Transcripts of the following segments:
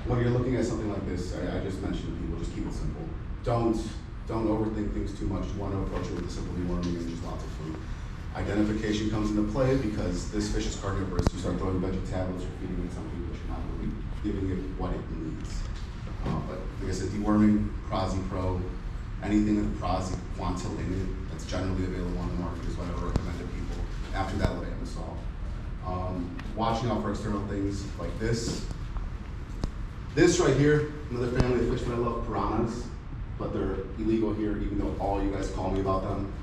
when you're looking at something like this, I just mentioned to people, just keep it simple. Don't overthink things too much. You want to approach it with a simple deworming and just lots of food. Identification comes into play because this fish is carnivorous. You start throwing veggie tablets or feeding it something that you're not really giving it what it needs. But like I said, deworming, Prozi Pro, anything with Prozi Quantil in it that's generally available on the market is what I would recommend to people. After that, Levamisol. Watching out for external things like this. This right here, another family of fish that I love, piranhas, but they're illegal here, even though all you guys call me about them.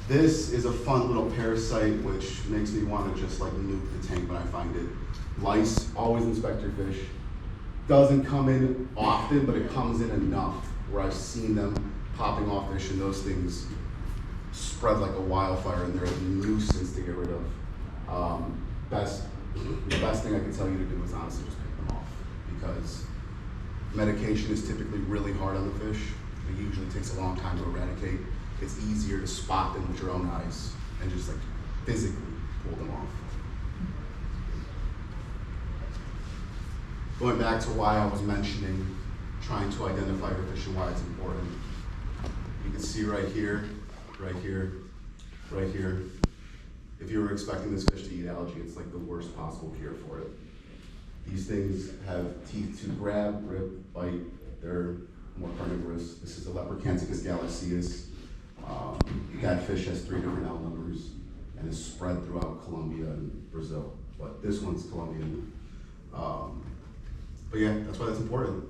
This is a fun little parasite which makes me want to just like nuke the tank when I find it. Lice, always inspect your fish. Doesn't come in often, but it comes in enough where I've seen them popping off fish and those things spread like a wildfire and they're a nuisance to get rid of. The best thing I can tell you to do is honestly just pick them off because medication is typically really hard on the fish. It usually takes a long time to eradicate. It's easier to spot them with your own eyes and just like physically pull them off. Going back to why I was mentioning trying to identify your fish and why it's important. You can see right here, right here, right here. If you were expecting this fish to eat algae, it's like the worst possible cure for it. These things have teeth to grab, rip, bite. They're more carnivorous. This is a Lepracanthus galaxius. That fish has 3 different L numbers and is spread throughout Colombia and Brazil. But this one's Colombian. But yeah, that's why that's important.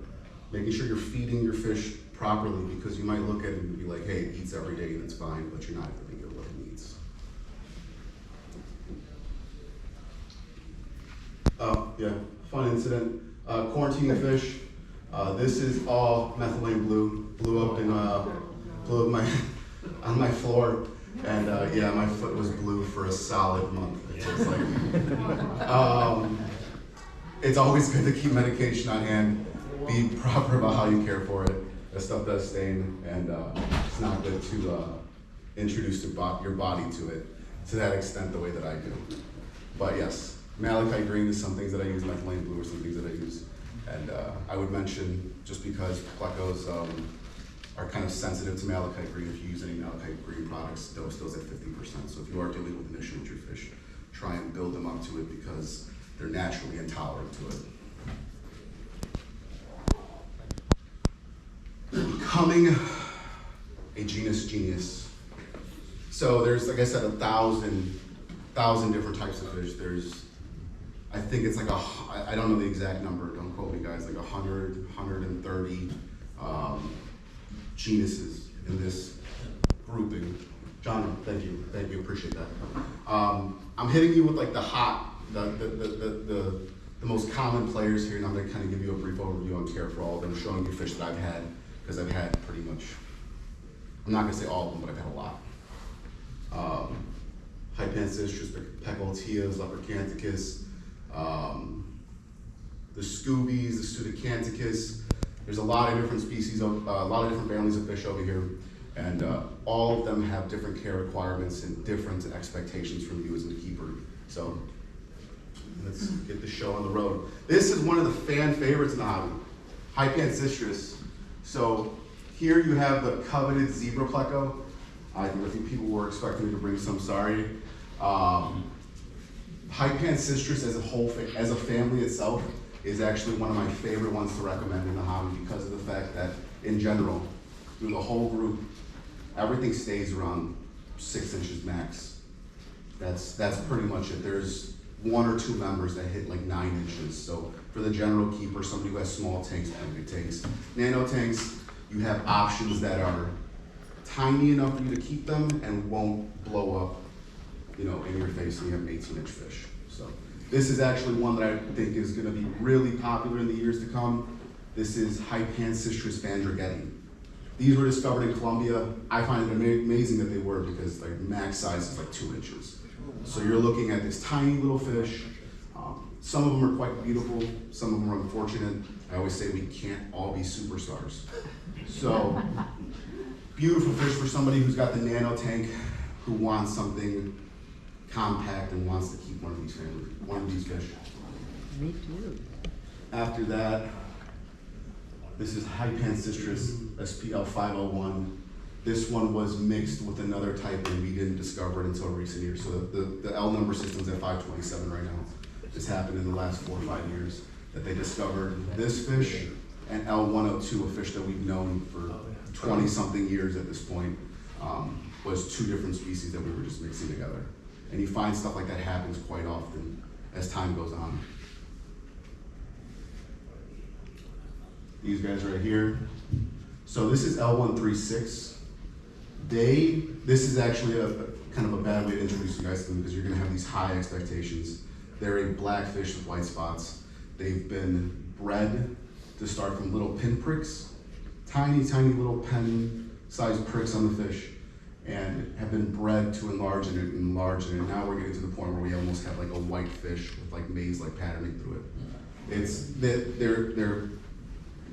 Making sure you're feeding your fish properly because you might look at it and be like, hey, it eats every day and it's fine, but you're not giving it what it needs. Yeah, fun incident. Quarantining fish. This is all methylene blue. Blew up on my floor, and yeah, my foot was blue for a solid month. It was like, it's always good to keep medication on hand. Be proper about how you care for it. That stuff does stain, and it's not good to introduce your body to it to that extent the way that I do. But yes, malachite green is some things that I use, methylene blue are some things that I use. And I would mention, just because plecos are kind of sensitive to malachite green, if you use any malachite green products, dose those at 50%. So if you are dealing with an issue with your fish, try and build them up to it because they're naturally intolerant to it. Becoming a genus genius. So there's, like I said, 1,000 different types of fish. There's, I think it's like I don't know the exact number, don't quote me guys, like 100, 130 genuses in this grouping. John, thank you, appreciate that. I'm hitting you with like the most common players here, and I'm gonna kind of give you a brief overview and care for all of them, showing you fish that I've had, because I've had pretty much, I'm not gonna say all of them, but I've had a lot. Hypancistris, Peckoltias, Lepracanthus, the Scoobies, the Pseudacanthus. There's a lot of different species, a lot of different families of fish over here, and all of them have different care requirements and different expectations from you as the keeper. So let's get the show on the road. This is one of the fan favorites in the hobby, Hypancistris. So here you have the coveted zebra pleco. I think people were expecting me to bring some, sorry. Hypancistris as a whole, as a family itself, is actually one of my favorite ones to recommend in the hobby because of the fact that, in general, through the whole group, everything stays around 6 inches max. That's pretty much it. There's 1 or 2 members that hit like 9 inches. So for the general keeper, somebody who has small tanks, big tanks, nano tanks, you have options that are tiny enough for you to keep them and won't blow up, in your face, and you have an 18-inch fish. So this is actually one that I think is going to be really popular in the years to come. This is Hypancistris vandragetti. These were discovered in Colombia. I find it amazing that they were because like max size is like 2 inches. So you're looking at this tiny little fish. Some of them are quite beautiful. Some of them are unfortunate. I always say we can't all be superstars. So beautiful fish for somebody who's got the nano tank, who wants something compact and wants to keep one of these fish. Me too. After that, this is Hypan citrus, SPL 501. This one was mixed with another type and we didn't discover it until recent years. So the L number system's at 527 right now. This happened in the last 4 or 5 years that they discovered this fish and L102, a fish that we've known for 20 something years at this point, was 2 different species that we were just mixing together. And you find stuff like that happens quite often as time goes on. These guys right here. So this is L136. This is actually a kind of a bad way to introduce you guys to them because you're gonna have these high expectations. They're a black fish with white spots. They've been bred to start from little pinpricks, tiny, tiny little pen-sized pricks on the fish, and have been bred to enlarge it and enlarge it. And now we're getting to the point where we almost have like a white fish with like maze-like patterning through it. They're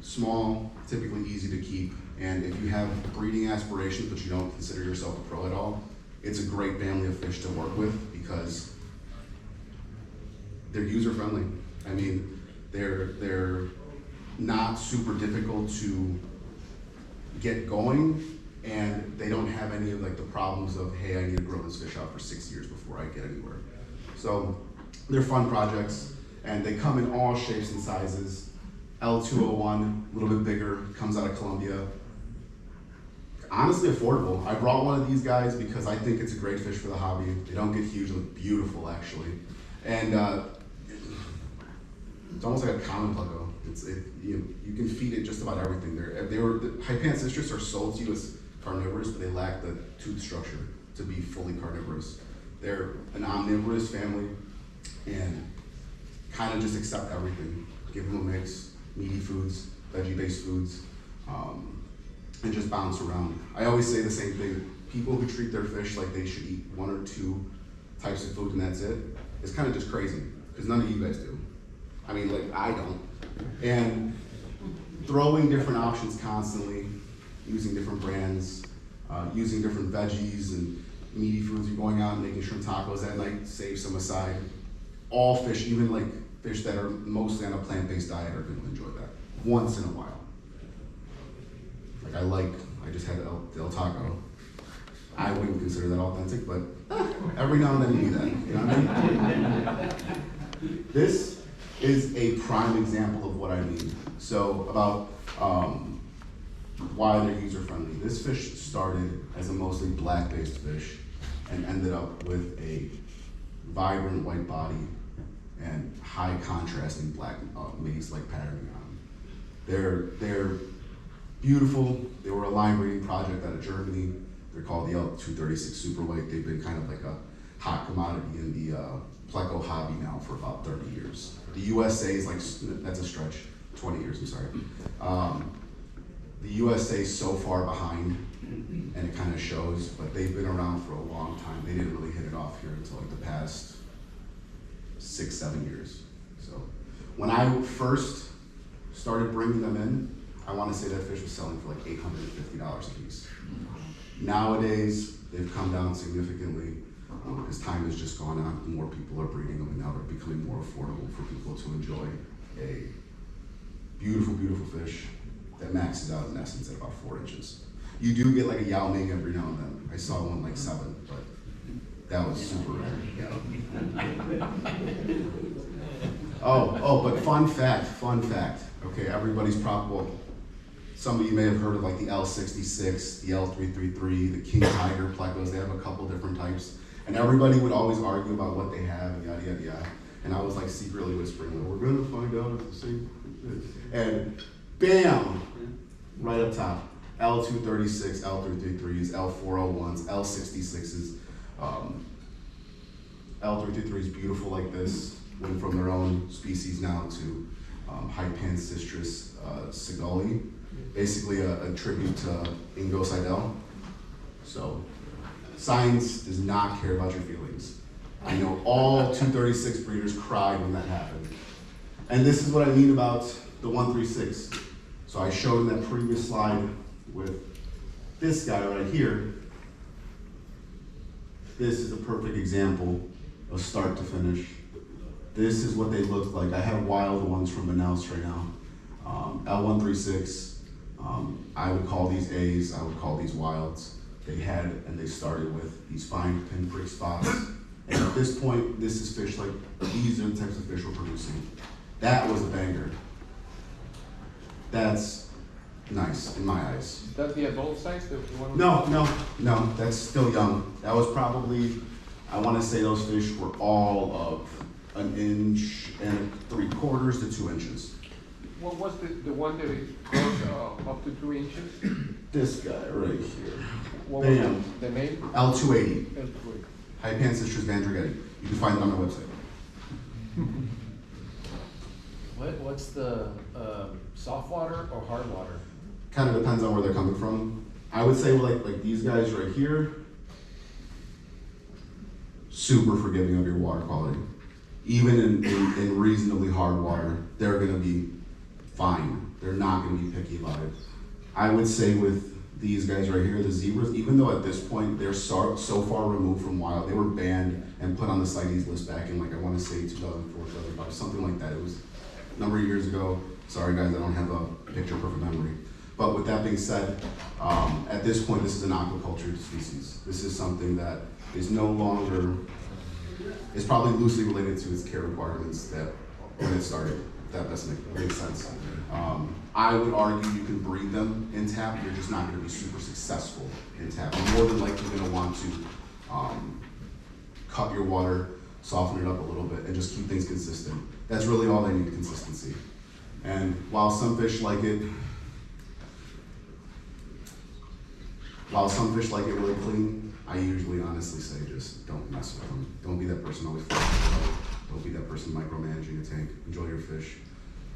small, typically easy to keep, and if you have breeding aspirations but you don't consider yourself a pro at all, it's a great family of fish to work with because they're user-friendly. I mean, they're not super difficult to get going, and they don't have any of like the problems of, hey, I need to grow this fish out for 6 years before I get anywhere. So they're fun projects, and they come in all shapes and sizes. L201, a little bit bigger, comes out of Colombia. Honestly affordable. I brought one of these guys because I think it's a great fish for the hobby. They don't get huge, they look beautiful actually. And it's almost like a common pleco. You can feed it just about everything. The Hypan citrus are sold to you as carnivorous, but they lack the tooth structure to be fully carnivorous. They're an omnivorous family and kind of just accept everything. Give them a mix, meaty foods, veggie-based foods, and just bounce around. I always say the same thing. People who treat their fish like they should eat 1 or 2 types of food and that's it, it's kind of just crazy, because none of you guys do. I mean, like, I don't. And throwing different options constantly, using different brands, using different veggies and meaty foods. You're going out and making shrimp tacos at night, save some aside. All fish, even like fish that are mostly on a plant-based diet, are going to enjoy that once in a while. Like I just had the El Taco. I wouldn't consider that authentic, but every now and then you do that, you know what I mean? This is a prime example of what I mean. So about why they're user-friendly. This fish started as a mostly black-based fish and ended up with a vibrant white body and high contrasting black maze-like patterning on them. They're beautiful. They were a line breeding project out of Germany. They're called the L236 super white. They've been kind of like a hot commodity in the pleco hobby now for about 30 years. The USA is like, that's a stretch, 20 years, I'm sorry. The USA is so far behind, and it kind of shows, but they've been around for a long time. They didn't really hit it off here until like the past 6, 7 years. So when I first started bringing them in, I want to say that fish was selling for like $850 a piece. Nowadays, they've come down significantly as time has just gone on. More people are breeding them, and now they're becoming more affordable for people to enjoy a beautiful, beautiful fish that maxes out in essence at about 4 inches. You do get like a Yao Ming every now and then. I saw one like 7, but that was super rare. But fun fact. Okay, everybody's well, some of you may have heard of like the L66, the L333, the King Tiger plecos. They have a couple different types. And everybody would always argue about what they have and yada, yada, yada. And I was like secretly whispering, well, we're gonna find out if the same. And bam, right up top, L236, L333s, L401s, L66s. L333 is beautiful like this. Went from their own species now to Hypan citrus Segali. Basically a tribute to Ingo Seidel. So science does not care about your feelings. I know all 236 breeders cried when that happened. And this is what I mean about the 136. So I showed in that previous slide with this guy right here. This is a perfect example of start to finish. This is what they look like. I have wild ones from Manaus right now. L136, I would call these A's, I would call these wilds. They had and they started with these fine pinprick spots. And at this point, this is fish like, these are the types of fish we're producing. That was a banger. That's nice in my eyes. Is that the adult size? The one No, that's still young. That was probably, I want to say those fish were all of 1 3/4 to 2 inches. What was the one that goes up to 2 inches? This guy right here. What was Bam. the name? L280. L280. High Pan Sisters Van Draghetti. You can find it on my website. What's the soft water or hard water? Kind of depends on where they're coming from. I would say like these guys right here, super forgiving of your water quality. Even in reasonably hard water, they're gonna be fine. They're not gonna be picky about it. I would say with these guys right here, the zebras, even though at this point they're so far removed from wild, they were banned and put on the CITES list back in like, I wanna say 2004, 2005, something like that. It was a number of years ago. Sorry guys, I don't have a picture perfect memory. But with that being said, at this point, this is an aquaculture species. This is something that is no longer, is probably loosely related to its care requirements that when it started, if that doesn't make sense. I would argue you can breed them in tap, you're just not gonna be super successful in tap. You're more than likely gonna want to cut your water, soften it up a little bit, and just keep things consistent. That's really all they need, consistency. And while some fish like it really clean, I usually honestly say just don't mess with them. Don't be that person always flushing. Don't be that person micromanaging a tank. Enjoy your fish.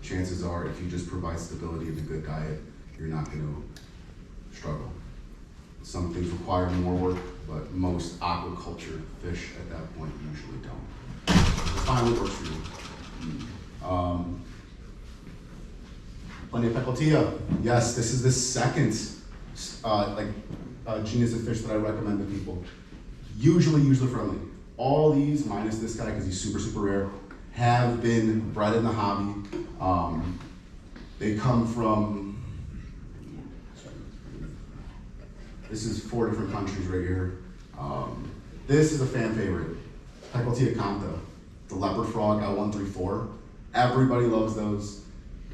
Chances are, if you just provide stability and a good diet, you're not going to struggle. Some things require more work, but most aquaculture fish at that point usually don't. Find what works for you. Plenty of pecotilla. Yes, this is the second genus of fish that I recommend to people. Usually friendly. All these, minus this guy because he's super rare, have been bred in the hobby. They come from, this is 4 different countries right here. This is a fan favorite, Pecotilla canta, the leopard frog, L134. Everybody loves those.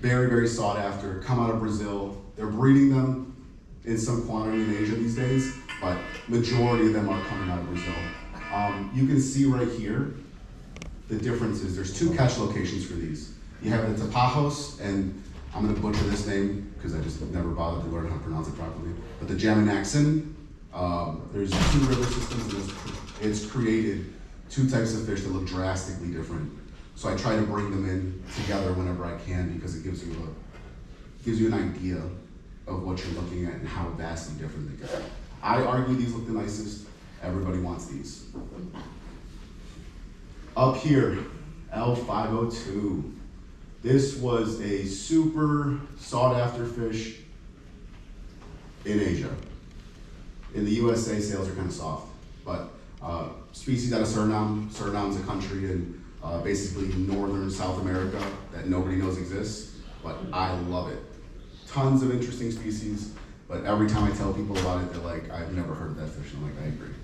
Very sought after, come out of Brazil. They're breeding them in some quantity in Asia these days, but majority of them are coming out of Brazil. You can see right here, the differences. There's 2 catch locations for these. You have the Tapajos, and I'm gonna butcher this name because I just never bothered to learn how to pronounce it properly, but the Jamanaxen. There's 2 river systems, and it's created 2 types of fish that look drastically different. So I try to bring them in together whenever I can because it gives you an idea of what you're looking at and how vastly different they get. I argue these look the nicest. Everybody wants these. Up here, L502. This was a super sought after fish in Asia. In the USA, sales are kind of soft, but species out of Suriname. Suriname's a country in basically northern South America that nobody knows exists, but I love it. Tons of interesting species, but every time I tell people about it, they're like, I've never heard of that fish, and I'm like, I agree.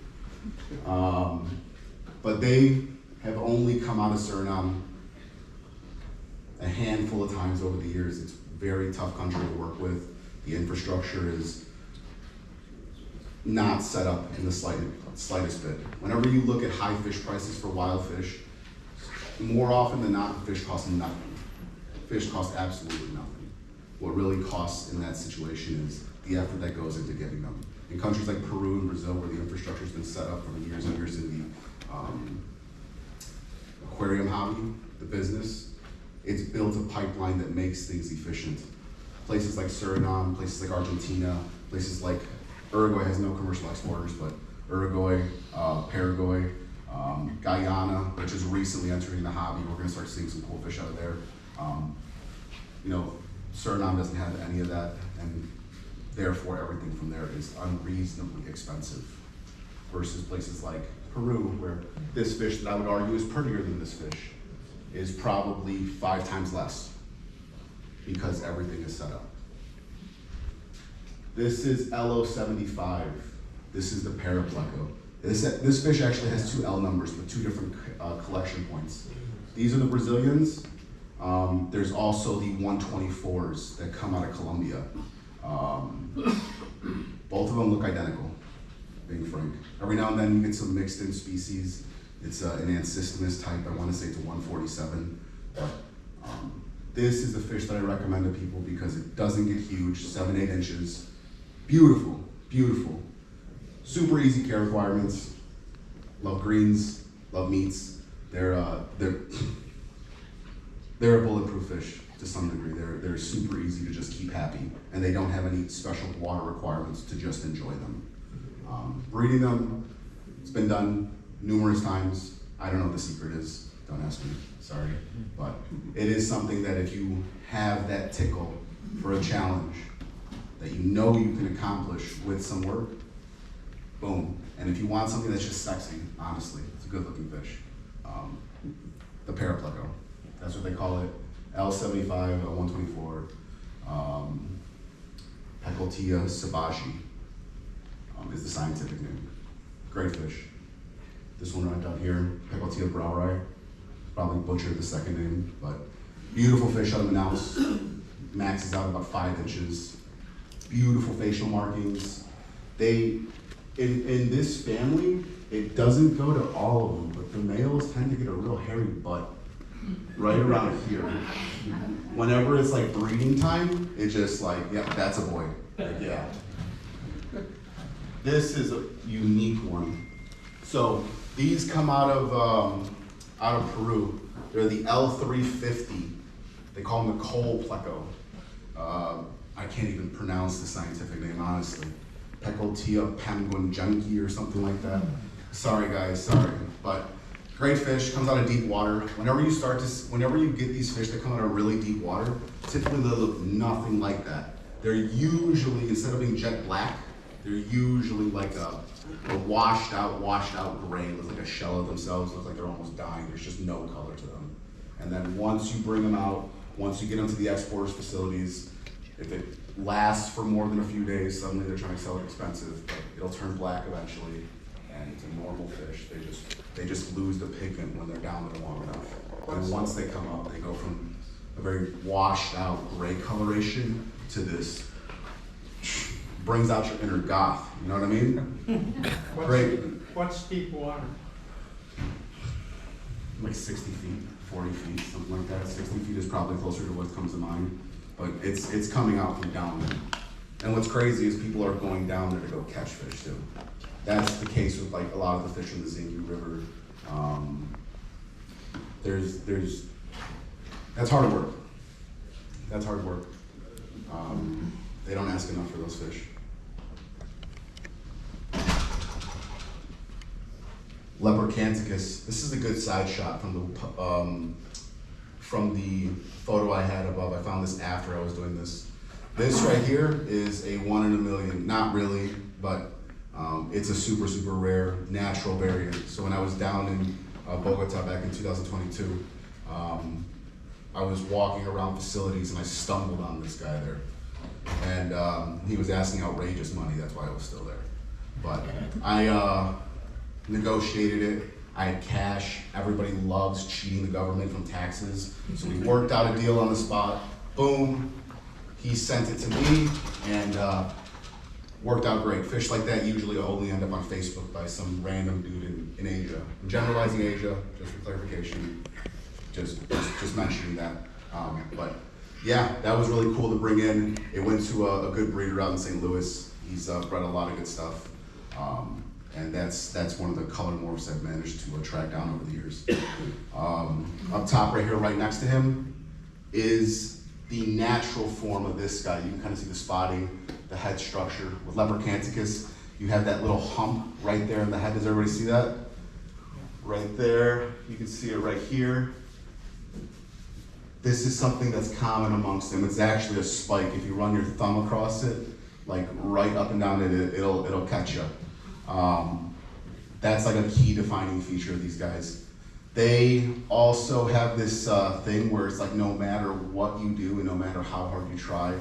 But they have only come out of Suriname a handful of times over the years. It's a very tough country to work with. The infrastructure is not set up in the slightest bit. Whenever you look at high fish prices for wild fish, more often than not, the fish cost nothing. Fish cost absolutely nothing. What really costs in that situation is the effort that goes into getting them. In countries like Peru and Brazil, where the infrastructure's been set up for years and years in the aquarium hobby, the business, it's built a pipeline that makes things efficient. Places like Suriname, places like Argentina, places like Uruguay has no commercial exporters, but Uruguay, Paraguay, Guyana, which is recently entering the hobby. We're gonna start seeing some cool fish out of there. Suriname doesn't have any of that, and therefore everything from there is unreasonably expensive versus places like Peru, where this fish that I would argue is prettier than this fish is probably 5 times less because everything is set up. This is LO75. This is the parapleco. This fish actually has 2 L numbers, but 2 different collection points. These are the Brazilians. There's also the 124s that come out of Colombia. Both of them look identical, being frank. Every now and then you get some mixed in species. It's an ancestral type. I want to say it's a 147. But this is the fish that I recommend to people because it doesn't get huge, 7-8 inches. Beautiful, beautiful. Super easy care requirements. Love greens, love meats. They're a bulletproof fish to some degree. They're super easy to just keep happy, and they don't have any special water requirements to just enjoy them. Breeding them, it's been done numerous times. I don't know what the secret is. Don't ask me. Sorry, but it is something that if you have that tickle for a challenge that you know you can accomplish with some work, boom. And if you want something that's just sexy, honestly, it's a good looking fish. The parapleco, that's what they call it. L75, L124, Pecoltia sabashi is the scientific name. Great fish. This one right down here, Pecoltia broweri, probably butchered the second name, but beautiful fish out of Manaus. Maxes out about 5 inches. Beautiful facial markings. In this family, it doesn't go to all of them, but the males tend to get a real hairy butt right around here. Whenever it's like breeding time, it's just like, yeah, that's a boy. Like, yeah. This is a unique one. So these come out of Peru. They're the L350. They call them the coal pleco. I can't even pronounce the scientific name, honestly. Pecoltia penguinjunki or something like that. Sorry guys, sorry. But great fish, comes out of deep water. Whenever you get these fish that come out of really deep water, typically they look nothing like that. They're usually, instead of being jet black, they're usually like a washed out gray. It looks like a shell of themselves. Looks like they're almost dying. There's just no color to them. And then once you bring them out, once you get them to the exporters' facilities, if it lasts for more than a few days, suddenly they're trying to sell it expensive, but it'll turn black eventually, and it's a normal fish. They just lose the pigment when they're down there long enough. And once they come up, they go from a very washed out gray coloration to this, brings out your inner goth, you know what I mean? Great. What's deep water? Like 60 feet, 40 feet, something like that. 60 feet is probably closer to what comes to mind. But it's coming out from down there. And what's crazy is people are going down there to go catch fish too. That's the case with like a lot of the fish in the Xingu River. That's hard work. That's hard work. They don't ask enough for those fish. Lepercanthicus. This is a good side shot from the photo I had above. I found this after I was doing this. This right here is a 1 in a million. Not really, but it's a super, super rare natural variant. So when I was down in Bogota back in 2022, I was walking around facilities and I stumbled on this guy there. And he was asking outrageous money, that's why I was still there. But I negotiated it. I had cash. Everybody loves cheating the government from taxes. So we worked out a deal on the spot. Boom. He sent it to me and worked out great. Fish like that usually only end up on Facebook by some random dude in Asia. I'm generalizing Asia, just for clarification. Just mentioning that. But yeah, that was really cool to bring in. It went to a good breeder out in St. Louis. He's bred a lot of good stuff. And that's one of the color morphs I've managed to track down over the years. Up top right here, right next to him, is the natural form of this guy. You can kind of see the spotting, the head structure. With Lepercanthicus, you have that little hump right there in the head. Does everybody see that? Right there, you can see it right here. This is something that's common amongst them. It's actually a spike. If you run your thumb across it, like right up and down it, it'll catch you. That's like a key defining feature of these guys. They also have this thing where it's like no matter what you do and no matter how hard you try,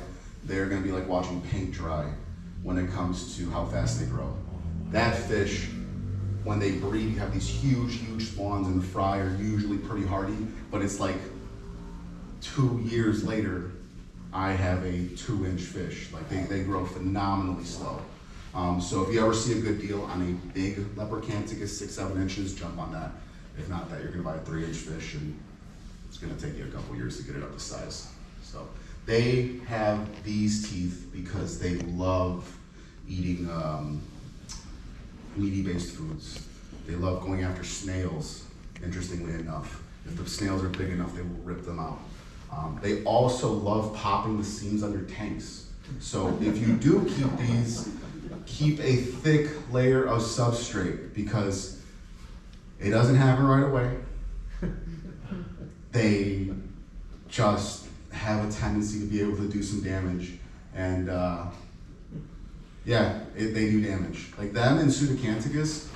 they're gonna be like watching paint dry when it comes to how fast they grow. That fish, when they breed, you have these huge spawns, and the fry are usually pretty hardy, but it's like 2 years later, I have a 2-inch fish. Like they grow phenomenally slow. So if you ever see a good deal on a big lepercanthus, 6-7 inches, jump on that. If not that, you're gonna buy a 3-inch fish, and it's gonna take you a couple years to get it up to size. So they have these teeth because they love eating meaty-based foods. They love going after snails, interestingly enough. If the snails are big enough, they will rip them out. They also love popping the seams under tanks. So if you do keep these, keep a thick layer of substrate, because it doesn't happen right away. They just have a tendency to be able to do some damage, and they do damage. Like them and Pseudocanthicus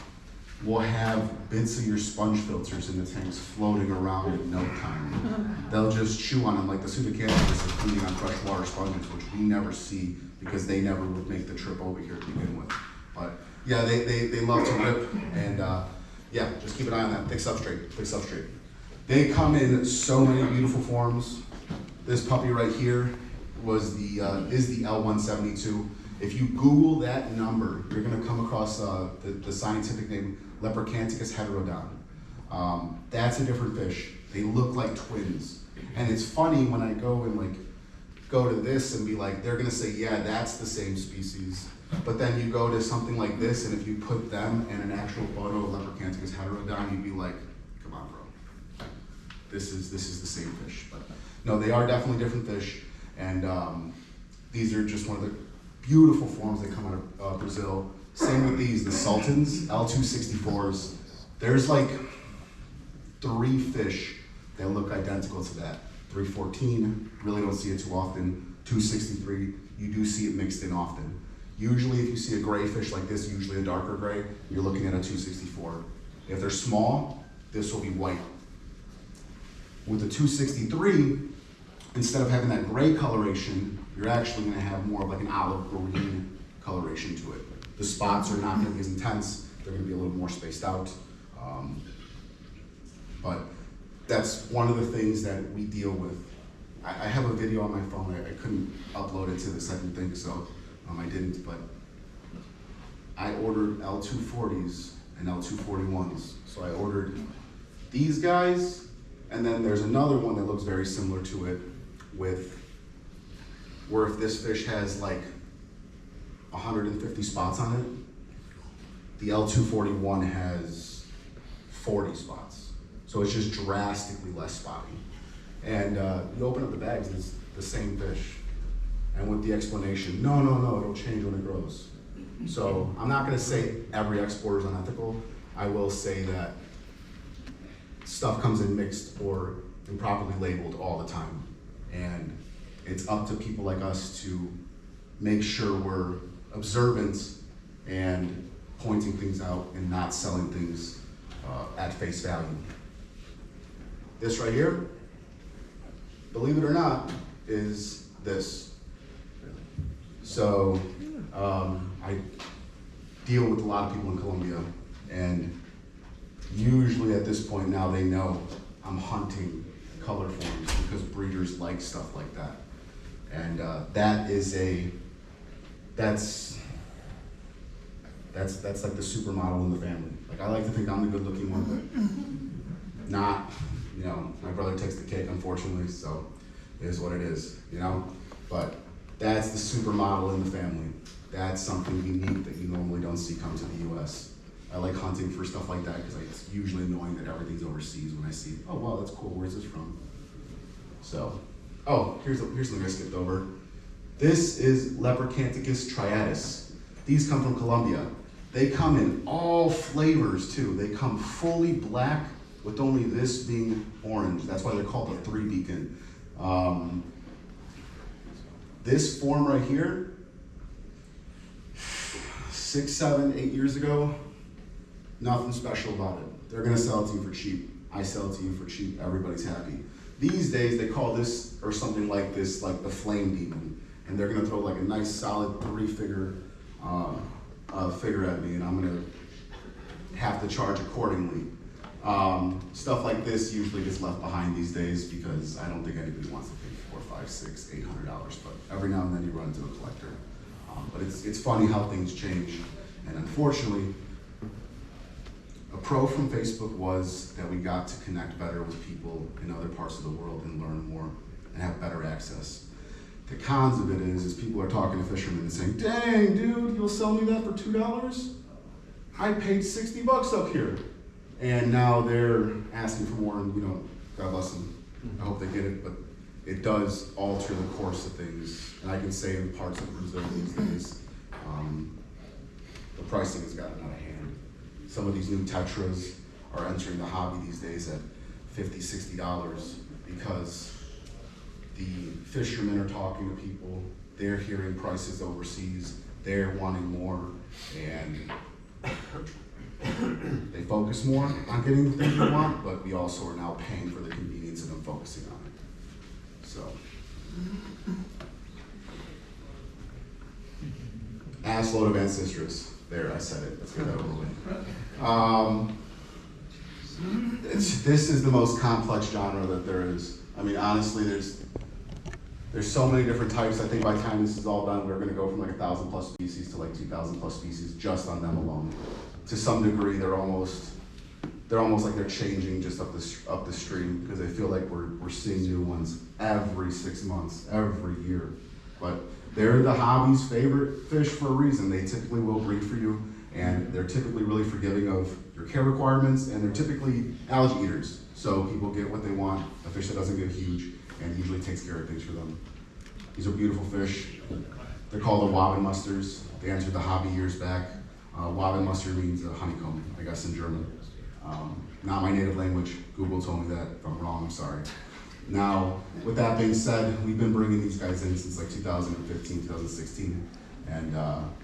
will have bits of your sponge filters in the tanks floating around in no time. They'll just chew on them, like the Pseudocanthicus is feeding on freshwater sponges, which we never see because they never would make the trip over here to begin with. But yeah, they love to rip, and just keep an eye on that. Thick substrate. They come in so many beautiful forms. This puppy right here is the L172. If you Google that number, you're gonna come across the scientific name Lepercanthus heterodon. That's a different fish. They look like twins. And it's funny when I go and go to this and be like, they're gonna say, yeah, that's the same species. But then you go to something like this, and if you put them and an actual photo of Lepercanthus heterodon, you'd be like, come on, bro. This is the same fish. But no, they are definitely different fish. And these are just one of the beautiful forms that come out of Brazil. Same with these, the Sultans, L264s. There's like 3 fish that look identical to that. 314, really don't see it too often. 263, you do see it mixed in often. Usually if you see a gray fish like this, usually a darker gray, you're looking at a 264. If they're small, this will be white. With the 263, instead of having that gray coloration, you're actually gonna have more of like an olive green coloration to it. The spots are not gonna be as intense, they're gonna be a little more spaced out. But that's one of the things that we deal with. I have a video on my phone, I couldn't upload it to this, I didn't think so. I didn't, but I ordered L240s and L241s. So I ordered these guys, and then there's another one that looks very similar to it, where if this fish has like 150 spots on it, the L241 has 40 spots. So it's just drastically less spotty. And you open up the bags and it's the same fish. And with the explanation, no, it'll change when it grows. So I'm not gonna say every exporter is unethical. I will say that stuff comes in mixed or improperly labeled all the time. And it's up to people like us to make sure we're observant and pointing things out and not selling things at face value. This right here, believe it or not, is this. So I deal with a lot of people in Colombia, and usually at this point now they know I'm hunting color forms because breeders like stuff like that. And that's like the supermodel in the family. Like I like to think I'm the good looking one, but not, my brother takes the cake unfortunately, so it is what it is, But that's the supermodel in the family. That's something unique that you normally don't see come to the US. I like hunting for stuff like that because it's usually annoying that everything's overseas when I see, oh wow, that's cool, where's this from? So, here's something I skipped over. This is Lepercanthus triatus. These come from Colombia. They come in all flavors too. They come fully black with only this being orange. That's why they're called a 3 beacon. This form right here, 6, 7, 8 years ago, nothing special about it. They're gonna sell it to you for cheap. I sell it to you for cheap, everybody's happy. These days, they call this, or something like this, like the flame demon. And they're gonna throw like a nice solid 3-figure figure at me, and I'm gonna have to charge accordingly. Stuff like this usually gets left behind these days because I don't think anybody wants to pay $400, $500, $600, $800, but every now and then you run into a collector. But it's funny how things change, and unfortunately, a pro from Facebook was that we got to connect better with people in other parts of the world and learn more and have better access. The cons of it is people are talking to fishermen and saying, dang, dude, you'll sell me that for $2? I paid $60 up here. And now they're asking for more, and God bless them. I hope they get it, but it does alter the course of things. And I can say in parts of Brazil these days, the pricing has gotten out of hand. Some of these new tetras are entering the hobby these days at $50, $60 because the fishermen are talking to people, they're hearing prices overseas, they're wanting more, and they focus more on getting the things they want, but we also are now paying for the convenience of them focusing on it. So, ass load of ancestress. There, I said it. Let's get that over with. This is the most complex genre that there is. I mean, honestly, there's so many different types. I think by the time this is all done, we're going to go from like 1,000 plus species to like 2,000 plus species just on them alone. To some degree, they're almost like they're changing just up the stream because I feel like we're seeing new ones every 6 months, every year. But they're the hobby's favorite fish for a reason. They typically will breed for you, and they're typically really forgiving of your care requirements, and they're typically algae eaters. So people get what they want, a fish that doesn't get huge, and usually takes care of things for them. These are beautiful fish. They're called the wobbin musters. They entered the hobby years back. Wobbin muster means honeycomb, I guess, in German. Not my native language. Google told me that. If I'm wrong, I'm sorry. Now, with that being said, we've been bringing these guys in since like 2015, 2016. And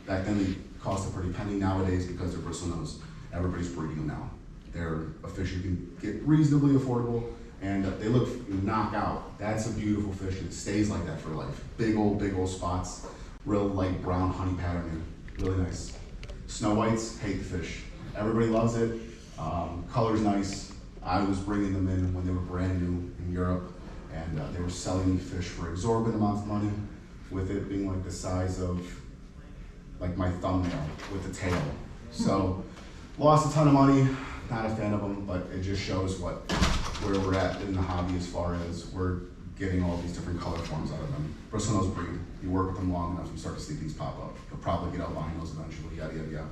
back then they cost a pretty penny. Nowadays, because they're bristlenose, everybody's breeding them now. They're a fish you can get reasonably affordable, and they look knockout. That's a beautiful fish. It stays like that for life. Big old spots, real light brown honey patterning, really nice. Snow whites, hate the fish. Everybody loves it. Color's nice. I was bringing them in when they were brand new in Europe, and they were selling me fish for exorbitant amounts of money, with it being like the size of like my thumbnail with the tail. So lost a ton of money. Not a fan of them, but it just shows where we're at in the hobby as far as we're getting all these different color forms out of them. Bristlenose breed. You work with them long enough, you start to see these pop up. You'll probably get albinos eventually, yada, yada, yada.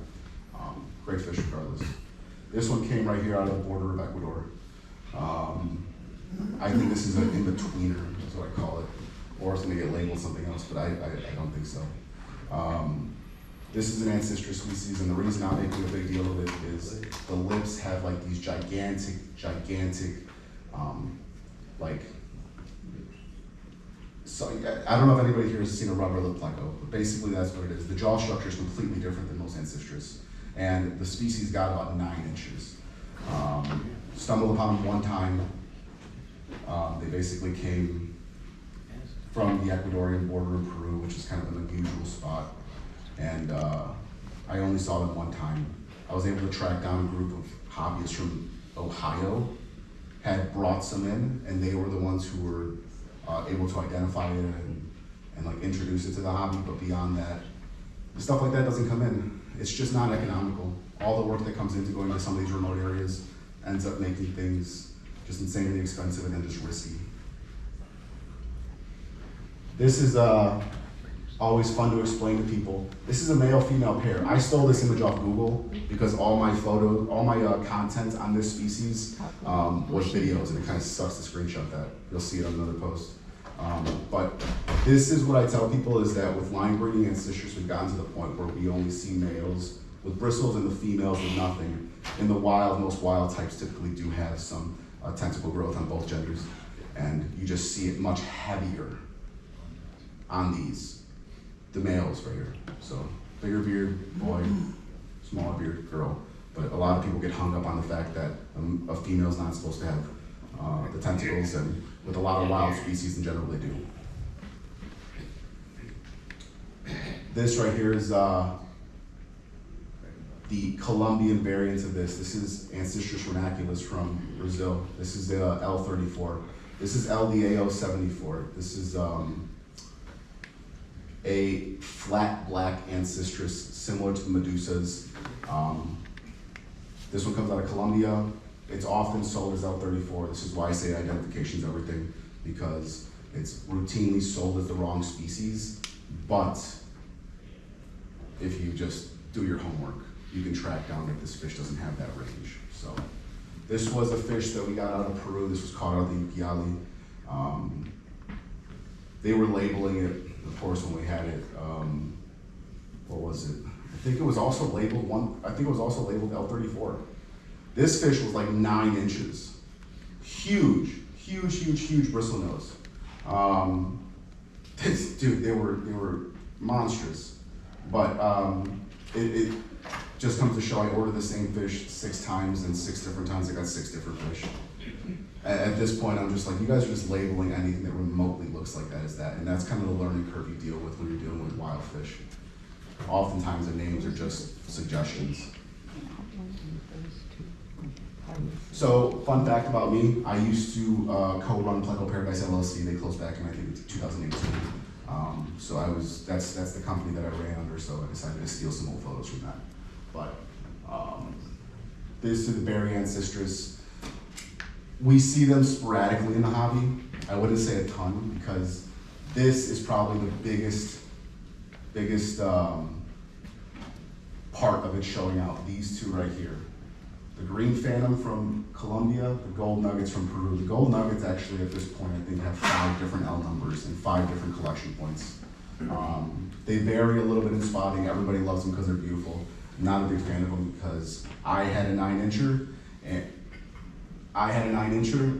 Great fish regardless. This one came right here out of the border of Ecuador. I think this is an in-betweener, that's what I call it. Or it's gonna get labeled something else, but I don't think so. This is an ancestral species, and the reason I'm making a big deal of it is the lips have like these gigantic, so I don't know if anybody here has seen a rubber lip pleco, but basically that's what it is. The jaw structure is completely different than most ancestors, and the species got about 9 inches. Stumbled upon them one time. They basically came from the Ecuadorian border in Peru, which is kind of an unusual spot. And I only saw them one time. I was able to track down a group of hobbyists from Ohio, had brought some in, and they were the ones who were able to identify it and like introduce it to the hobby. But beyond that, stuff like that doesn't come in. It's just not economical. All the work that comes into going to some of these remote areas ends up making things just insanely expensive and then just risky. This is always fun to explain to people. This is a male-female pair. I stole this image off Google because all my content on this species was videos, and it kind of sucks to screenshot that. You'll see it on another post. But this is what I tell people is that with line breeding and citrus, we've gotten to the point where we only see males with bristles and the females with nothing. In the wild, most wild types typically do have some tentacle growth on both genders, and you just see it much heavier on these. The males right here. So bigger beard, boy, smaller beard, girl. But a lot of people get hung up on the fact that a female's not supposed to have the tentacles, and with a lot of wild species in general, they do. This right here is the Colombian variant of this. This is Ancestris rhinaculus from Brazil. This is the L34. This is LDAO74. This is a flat black Ancestris similar to the Medusas. This one comes out of Colombia. It's often sold as L34. This is why I say identification is everything, because it's routinely sold as the wrong species. But if you just do your homework, you can track down that this fish doesn't have that range. So this was a fish that we got out of Peru. This was caught out of the Ucayali. They were labeling it, of course, when we had it. What was it? I think it was also labeled L34. This fish was like 9 inches. Huge, huge, huge, huge bristle nose. Dude, they were monstrous. But it just comes to show I ordered the same fish 6 times, and 6 different times I got 6 different fish. At this point, I'm just like, you guys are just labeling anything that remotely looks like that as that. And that's kind of the learning curve you deal with when you're dealing with wild fish. Oftentimes the names are just suggestions. So, fun fact about me, I used to co-run Pleco Paradise LLC. They closed back in, I think, 2018. So that's the company that I ran under, so I decided to steal some old photos from that. But this is the Berry Ancestris. We see them sporadically in the hobby. I wouldn't say a ton, because this is probably the biggest part of it showing out. These two right here. The green phantom from Colombia, the gold nuggets from Peru. The gold nuggets actually at this point I think have 5 different L numbers and 5 different collection points. They vary a little bit in spotting. Everybody loves them because they're beautiful. I'm not a big fan of them because I had a 9-incher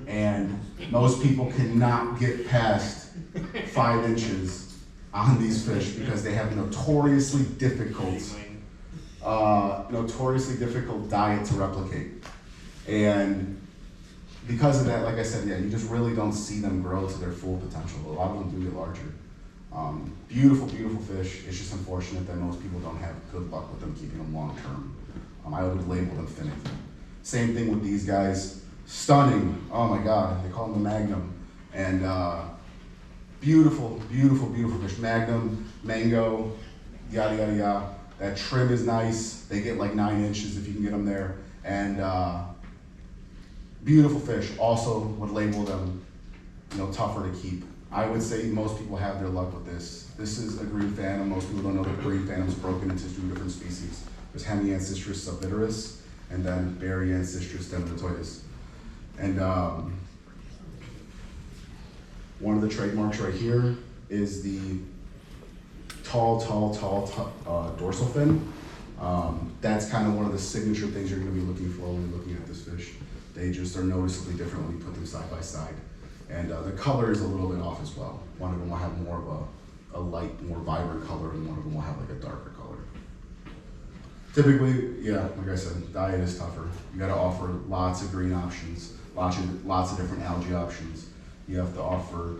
and most people cannot get past 5 inches on these fish because they have notoriously difficult diet to replicate. And because of that, like I said, yeah, you just really don't see them grow to their full potential. A lot of them do get larger. Beautiful, beautiful fish. It's just unfortunate that most people don't have good luck with them keeping them long term. I would label them finicky. Same thing with these guys. Stunning. Oh my God, they call them the Magnum. And beautiful, beautiful, beautiful fish. Magnum, mango, yada, yada, yada. That trim is nice. They get like 9 inches if you can get them there. And beautiful fish. Also would label them, tougher to keep. I would say most people have their luck with this. This is a green phantom. Most people don't know that green phantom is broken into 2 different species. There's Hemiancestris subvitreus and then Berryancestris dematoides. And one of the trademarks right here is the tall dorsal fin. That's kind of one of the signature things you're going to be looking for when you're looking at this fish. They just are noticeably different when you put them side by side. And the color is a little bit off as well. One of them will have more of a light, more vibrant color, and one of them will have like a darker color. Typically, yeah, like I said, diet is tougher. You got to offer lots of green options, lots of different algae options. You have to offer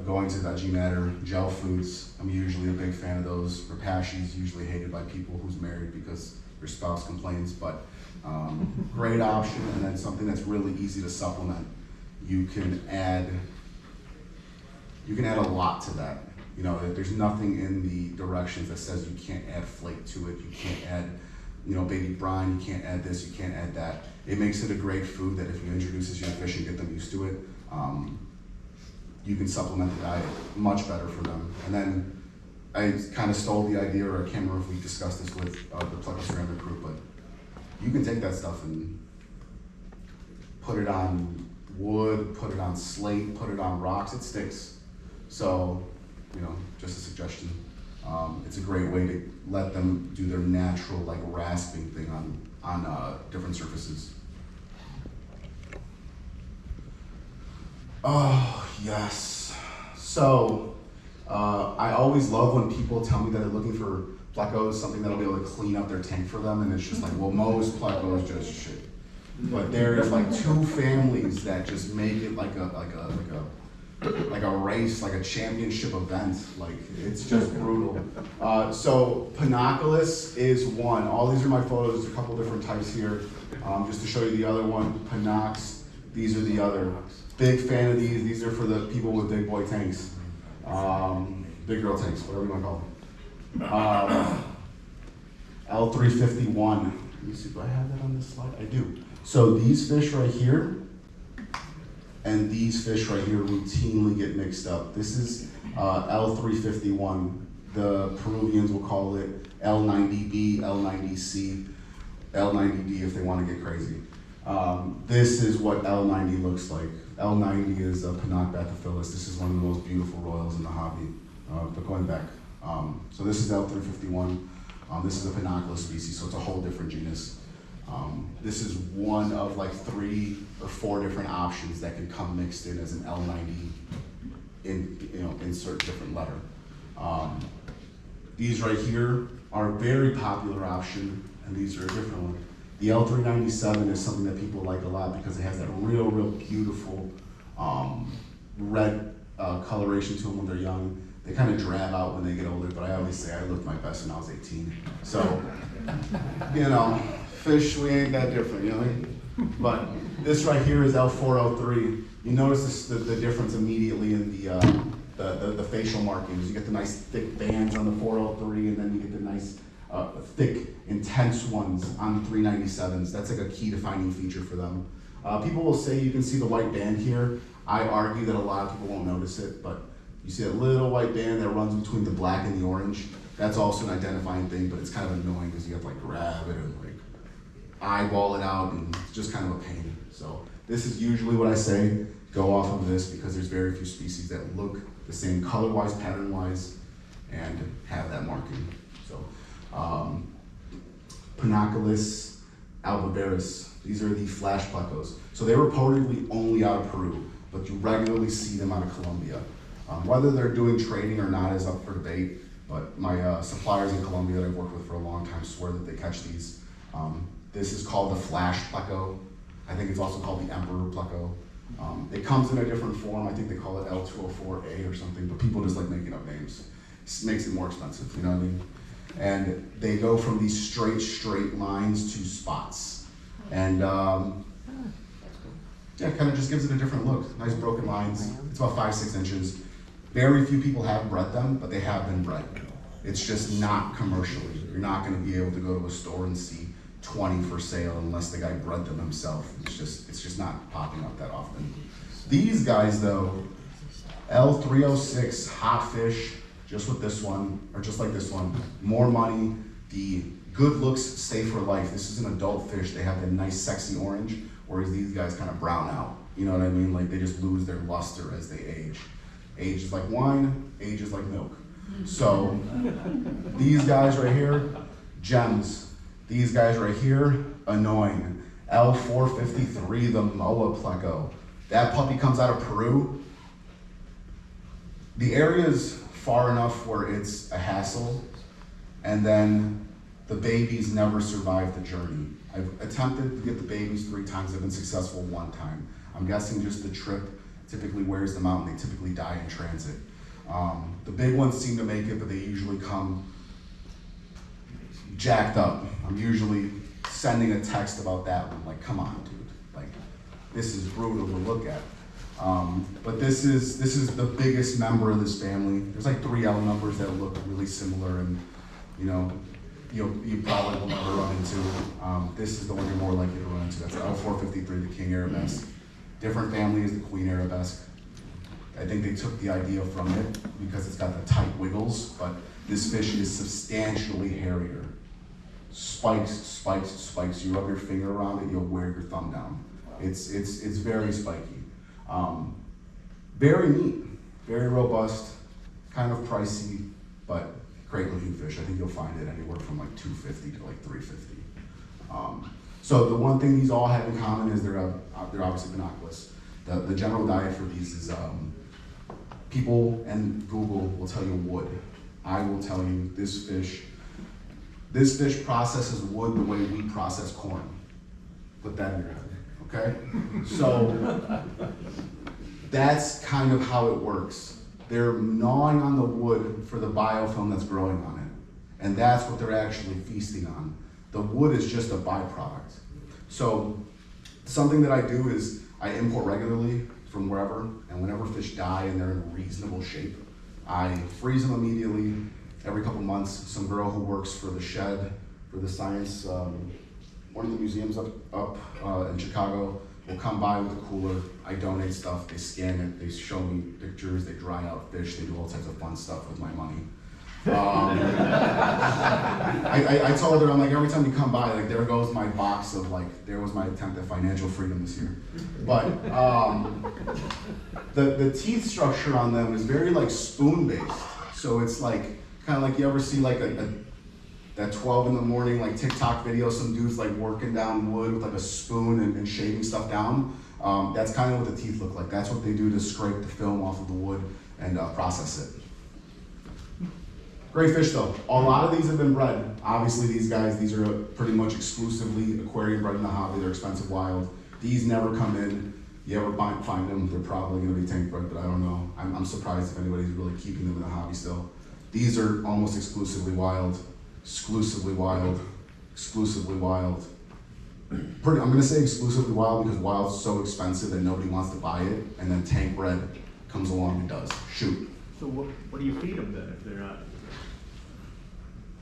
going to veggie matter, gel foods. I'm usually a big fan of those. Rapashi is usually hated by people who's married because their spouse complains, but great option. And then something that's really easy to supplement. You can add a lot to that. There's nothing in the directions that says you can't add flake to it. You can't add, baby brine. You can't add this. You can't add that. It makes it a great food that if you introduce this to your fish and get them used to it, you can supplement the diet much better for them. And then I kind of stole the idea, or I can't remember if we discussed this with the Pleco Ceramic group, but you can take that stuff and put it on wood, put it on slate, put it on rocks, it sticks. So, just a suggestion. It's a great way to let them do their natural, like, rasping thing on different surfaces. Oh, yes. So, I always love when people tell me that they're looking for pleco is something that'll be able to clean up their tank for them, and it's just like, well, most pleco is just shit. But there's like 2 families that just make it like a race, like a championship event. Like, it's just brutal. So Panoculus is one. All these are my photos. There's a couple different types here. Just to show you the other one, Panox. These are the other. Big fan of these. These are for the people with big boy tanks. Big girl tanks, whatever you want to call them. L351. Let me see, do I have that on this slide? I do. So these fish right here and these fish right here routinely get mixed up. This is L351. The Peruvians will call it L90B, L90C, L90D if they want to get crazy. This is what L90 looks like. L90 is a Panoc bathyphilus. This is one of the most beautiful royals in the hobby. But going back, so this is L351. This is a Panoculus species, so it's a whole different genus. This is one of like 3 or 4 different options that can come mixed in as an L90 insert different letter. These right here are a very popular option, and these are a different one. The L397 is something that people like a lot because it has that real beautiful red coloration to them when they're young. They kind of drab out when they get older, but I always say I looked my best when I was 18. So, you know, fish, we ain't that different, you know what I mean? But this right here is L403. You notice the difference immediately in the facial markings. You get the nice thick bands on the 403, and then you get the nice thick, intense ones on the 397s. That's like a key defining feature for them. People will say you can see the white band here. I argue that a lot of people won't notice it, but you see that little white band that runs between the black and the orange. That's also an identifying thing, but it's kind of annoying because you have to like grab it and like eyeball it out, and it's just kind of a pain. So this is usually what I say, go off of this, because there's very few species that look the same color-wise, pattern-wise, and have that marking. So Panoculus albiveris, these are the flash plecos. So they're reportedly only out of Peru, but you regularly see them out of Colombia. Whether they're doing trading or not is up for debate, but my suppliers in Colombia that I've worked with for a long time swear that they catch these. This is called the flash pleco. I think it's also called the emperor pleco. It comes in a different form. I think they call it L204A or something, but people just like making up names. It makes it more expensive, you know what I mean? And they go from these straight lines to spots. And yeah, it kind of just gives it a different look. Nice broken lines. It's about 5-6 inches. Very few people have bred them, but they have been bred. It's just not commercially. You're not going to be able to go to a store and see 20 for sale unless the guy bred them himself. It's just not popping up that often. These guys though, L306 hot fish, just with this one, or just like this one, more money. The good looks stay for life. This is an adult fish. They have the nice sexy orange, whereas these guys kind of brown out. You know what I mean? Like they just lose their luster as they age. Age is like wine, age is like milk. So these guys right here, gems. These guys right here, annoying. L453, the Moa pleco. That puppy comes out of Peru. The area is far enough where it's a hassle, and then the babies never survive the journey. I've attempted to get the babies 3 times, I've been successful 1 time. I'm guessing just the trip typically wears them out, and they typically die in transit. The big ones seem to make it, but they usually come jacked up. I'm usually sending a text about that one, like, come on, dude. Like, this is brutal to look at. But this is the biggest member of this family. There's like 3 L numbers that look really similar, and you know, you probably will never run into. This is the one you're more likely to run into. That's L453, the king arabesque. Different family is the queen arabesque. I think they took the idea from it because it's got the tight wiggles, but this fish is substantially hairier. Spikes, spikes, spikes. You rub your finger around it, you'll wear your thumb down. It's very spiky. Very neat, very robust, kind of pricey, but great looking fish. I think you'll find it anywhere from like $250 to like $350. So the one thing these all have in common is they're obviously Panoculus. The general diet for these is people and Google will tell you wood. I will tell you this fish This fish processes wood the way we process corn. Put that in your head, okay? So that's kind of how it works. They're gnawing on the wood for the biofilm that's growing on it. And that's what they're actually feasting on. The wood is just a byproduct. So something that I do is I import regularly from wherever, and whenever fish die and they're in reasonable shape, I freeze them immediately. Every couple months, some girl who works for the shed, for the science, one of the museums up in Chicago, will come by with a cooler. I donate stuff, they scan it, they show me pictures, they dry out fish, they do all types of fun stuff with my money. I told her, I'm like, every time you come by, like, there goes my box of, like, there was my attempt at financial freedom this year. But the teeth structure on them is very, like, spoon-based. So it's like, kind of like you ever see, like, that 12 in the morning, like, TikTok video, some dude's, like, working down wood with, like, a spoon and shaving stuff down. That's kind of what the teeth look like. That's what they do to scrape the film off of the wood and process it. Great fish though. A lot of these have been bred. Obviously these guys, these are pretty much exclusively aquarium bred in the hobby. They're expensive wild. These never come in. You ever find them, they're probably gonna be tank bred, but I don't know. I'm surprised if anybody's really keeping them in the hobby still. These are almost exclusively wild, exclusively wild, exclusively wild. I'm gonna say exclusively wild because wild's so expensive that nobody wants to buy it, and then tank bred comes along and does. Shoot. So what do you feed them then if they're not?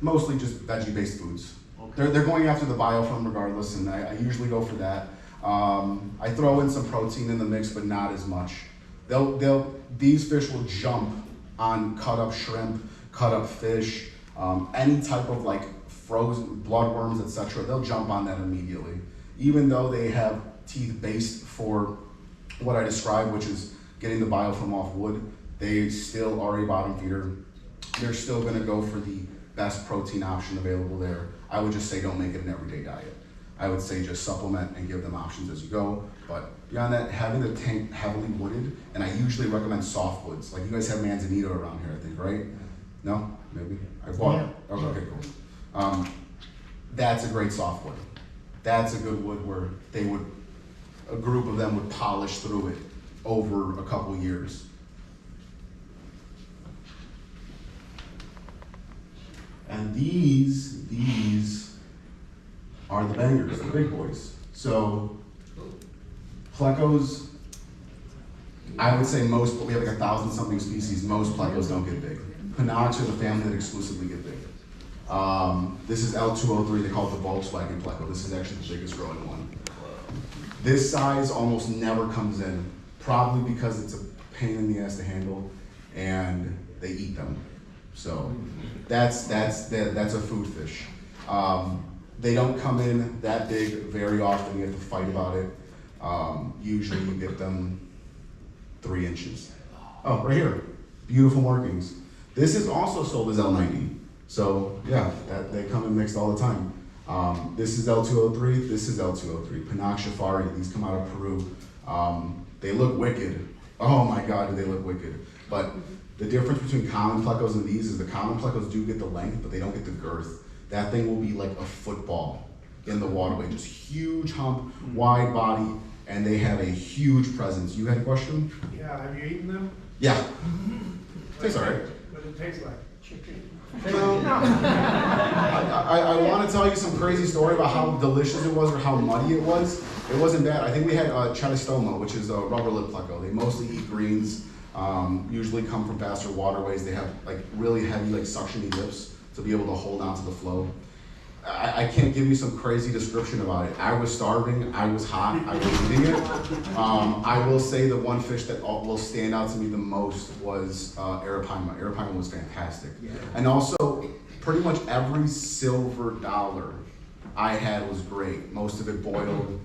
Mostly just veggie-based foods. Okay. They're going after the biofilm regardless, and I usually go for that. I throw in some protein in the mix, but not as much. These fish will jump on cut up shrimp, cut up fish, any type of like frozen bloodworms, etc. They'll jump on that immediately. Even though they have teeth based for what I described, which is getting the biofilm off wood, they still are a bottom feeder. They're still gonna go for the best protein option available there. I would just say don't make it an everyday diet. I would say just supplement and give them options as you go. But beyond that, having the tank heavily wooded, and I usually recommend soft woods. Like you guys have manzanita around here, I think, right? No? Maybe? I bought it. Okay, cool. That's a great soft wood. That's a good wood where a group of them would polish through it over a couple years. And these are the bangers, the big boys. So, plecos, I would say most, we have like 1,000 something species, most plecos don't get big. Panox are the family that exclusively get big. This is L203, they call it the Volkswagen pleco. This is actually the biggest growing one. This size almost never comes in, probably because it's a pain in the ass to handle, and they eat them. So that's a food fish. They don't come in that big very often. You have to fight about it. Usually you get them 3 inches. Oh, right here, beautiful markings. This is also sold as L90. So yeah, they come in mixed all the time. This is L203. This is L203. Panox Shafari. These come out of Peru. They look wicked. Oh my God, do they look wicked? But the difference between common plecos and these is the common plecos do get the length, but they don't get the girth. That thing will be like a football in the waterway, just huge hump, wide body, and they have a huge presence. You had a question? Yeah, have you eaten them? Yeah. Tastes all right. What does it taste like? Chicken. I want to tell you some crazy story about how delicious it was or how muddy it was. It wasn't bad. I think we had chetostoma, which is a rubber lip pleco. They mostly eat greens. Usually come from faster waterways. They have like really heavy, like suctiony lips to be able to hold on to the flow. I can't give you some crazy description about it. I was starving, I was hot, I was eating it. I will say the one fish that will stand out to me the most was arapaima. Arapaima was fantastic. Yeah. And also, pretty much every silver dollar I had was great. Most of it boiled.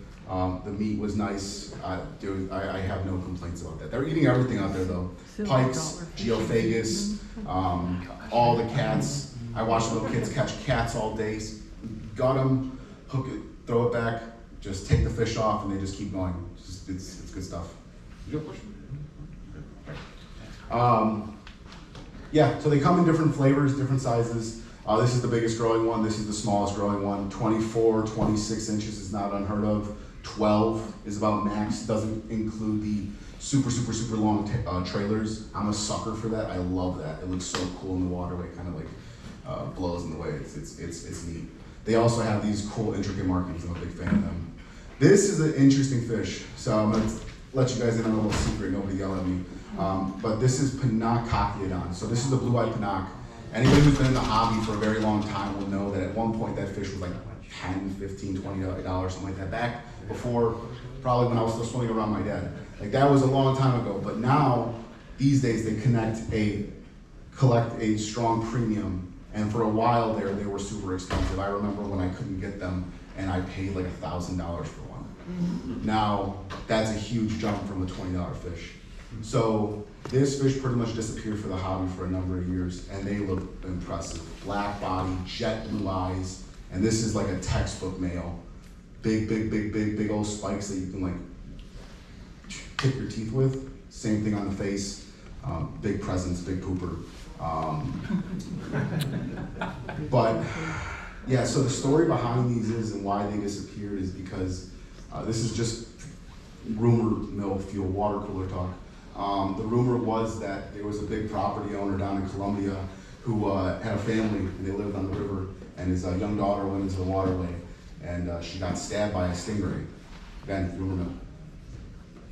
The meat was nice. Dude, I have no complaints about that. They're eating everything out there though. Pikes, geophagus, all the cats. I watch little kids catch cats all day. Gut them, hook it, throw it back, just take the fish off, and they just keep going. It's good stuff. Is your question? Yeah, so they come in different flavors, different sizes. This is the biggest growing one. This is the smallest growing one. 24, 26 inches is not unheard of. 12 is about max. Doesn't include the super long trailers. I'm a sucker for that. I love that. It looks so cool in the waterway. Kind of like blows in the way. It's neat. They also have these cool intricate markings. I'm a big fan of them. This is an interesting fish. So I'm gonna let you guys in on a little secret. Nobody yell at me. But this is Panak cotyledon. So this is the blue-eyed Panak. Anybody who's been in the hobby for a very long time will know that at one point that fish was like $10, $15, $20, something like that. Back before, probably when I was still swimming around my dad. Like that was a long time ago. But now, these days, they collect a strong premium. And for a while there, they were super expensive. I remember when I couldn't get them and I paid like $1,000 for one. Now, that's a huge jump from the $20 fish. So this fish pretty much disappeared for the hobby for a number of years, and they look impressive. Black body, jet blue eyes, and this is like a textbook male. Big old spikes that you can like pick your teeth with. Same thing on the face. Big presence, big pooper. But yeah, so the story behind these is and why they disappeared is because this is just rumor mill fuel water cooler talk. The rumor was that there was a big property owner down in Colombia who had a family and they lived on the river, and his young daughter went into the waterway and she got stabbed by a stingray. Again, rumor mill.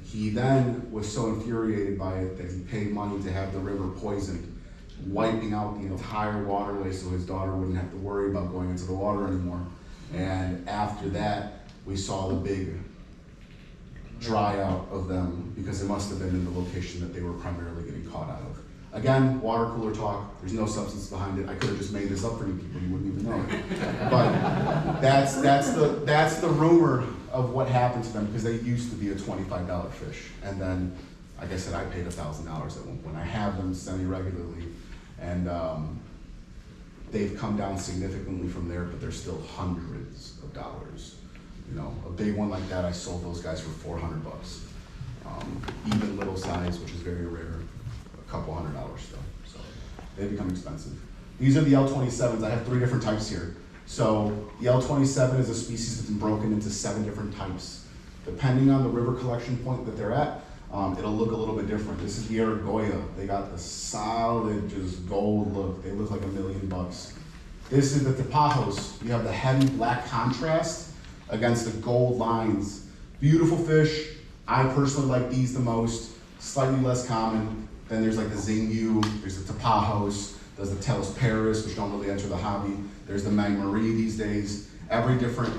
He then was so infuriated by it that he paid money to have the river poisoned, wiping out the entire waterway so his daughter wouldn't have to worry about going into the water anymore. And after that, we saw the big dry out of them because it must have been in the location that they were primarily getting caught out of. Again, water cooler talk, there's no substance behind it. I could have just made this up for you people, you wouldn't even know it. But that's the rumor of what happened to them, because they used to be a $25 fish. And then, like I said, I paid $1,000 at one point. I have them semi-regularly, and they've come down significantly from there, but they're still hundreds of dollars. You know, a big one like that, I sold those guys for $400. Even little size, which is very rare, a couple $100 still. So they become expensive. These are the L27s. I have 3 different types here. So the L27 is a species that's been broken into 7 different types. Depending on the river collection point that they're at, it'll look a little bit different. This is the Aragoya. They got the solid, just gold look. They look like $1 million. This is the Tapajos. You have the heavy black contrast against the gold lines. Beautiful fish. I personally like these the most. Slightly less common. Then there's like the Xingu, there's the Tapajos, there's the Telos Paris, which don't really enter the hobby. There's the Magmarie these days. Every different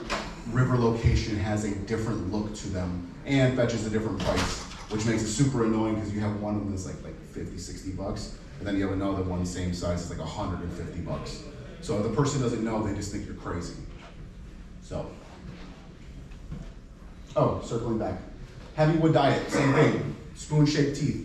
river location has a different look to them and fetches a different price, which makes it super annoying because you have one of them that's like 50, 60 bucks, and then you have another one same size, it's like 150 bucks. So if the person doesn't know, they just think you're crazy. So, oh, circling back. Heavy wood diet, same thing, spoon-shaped teeth.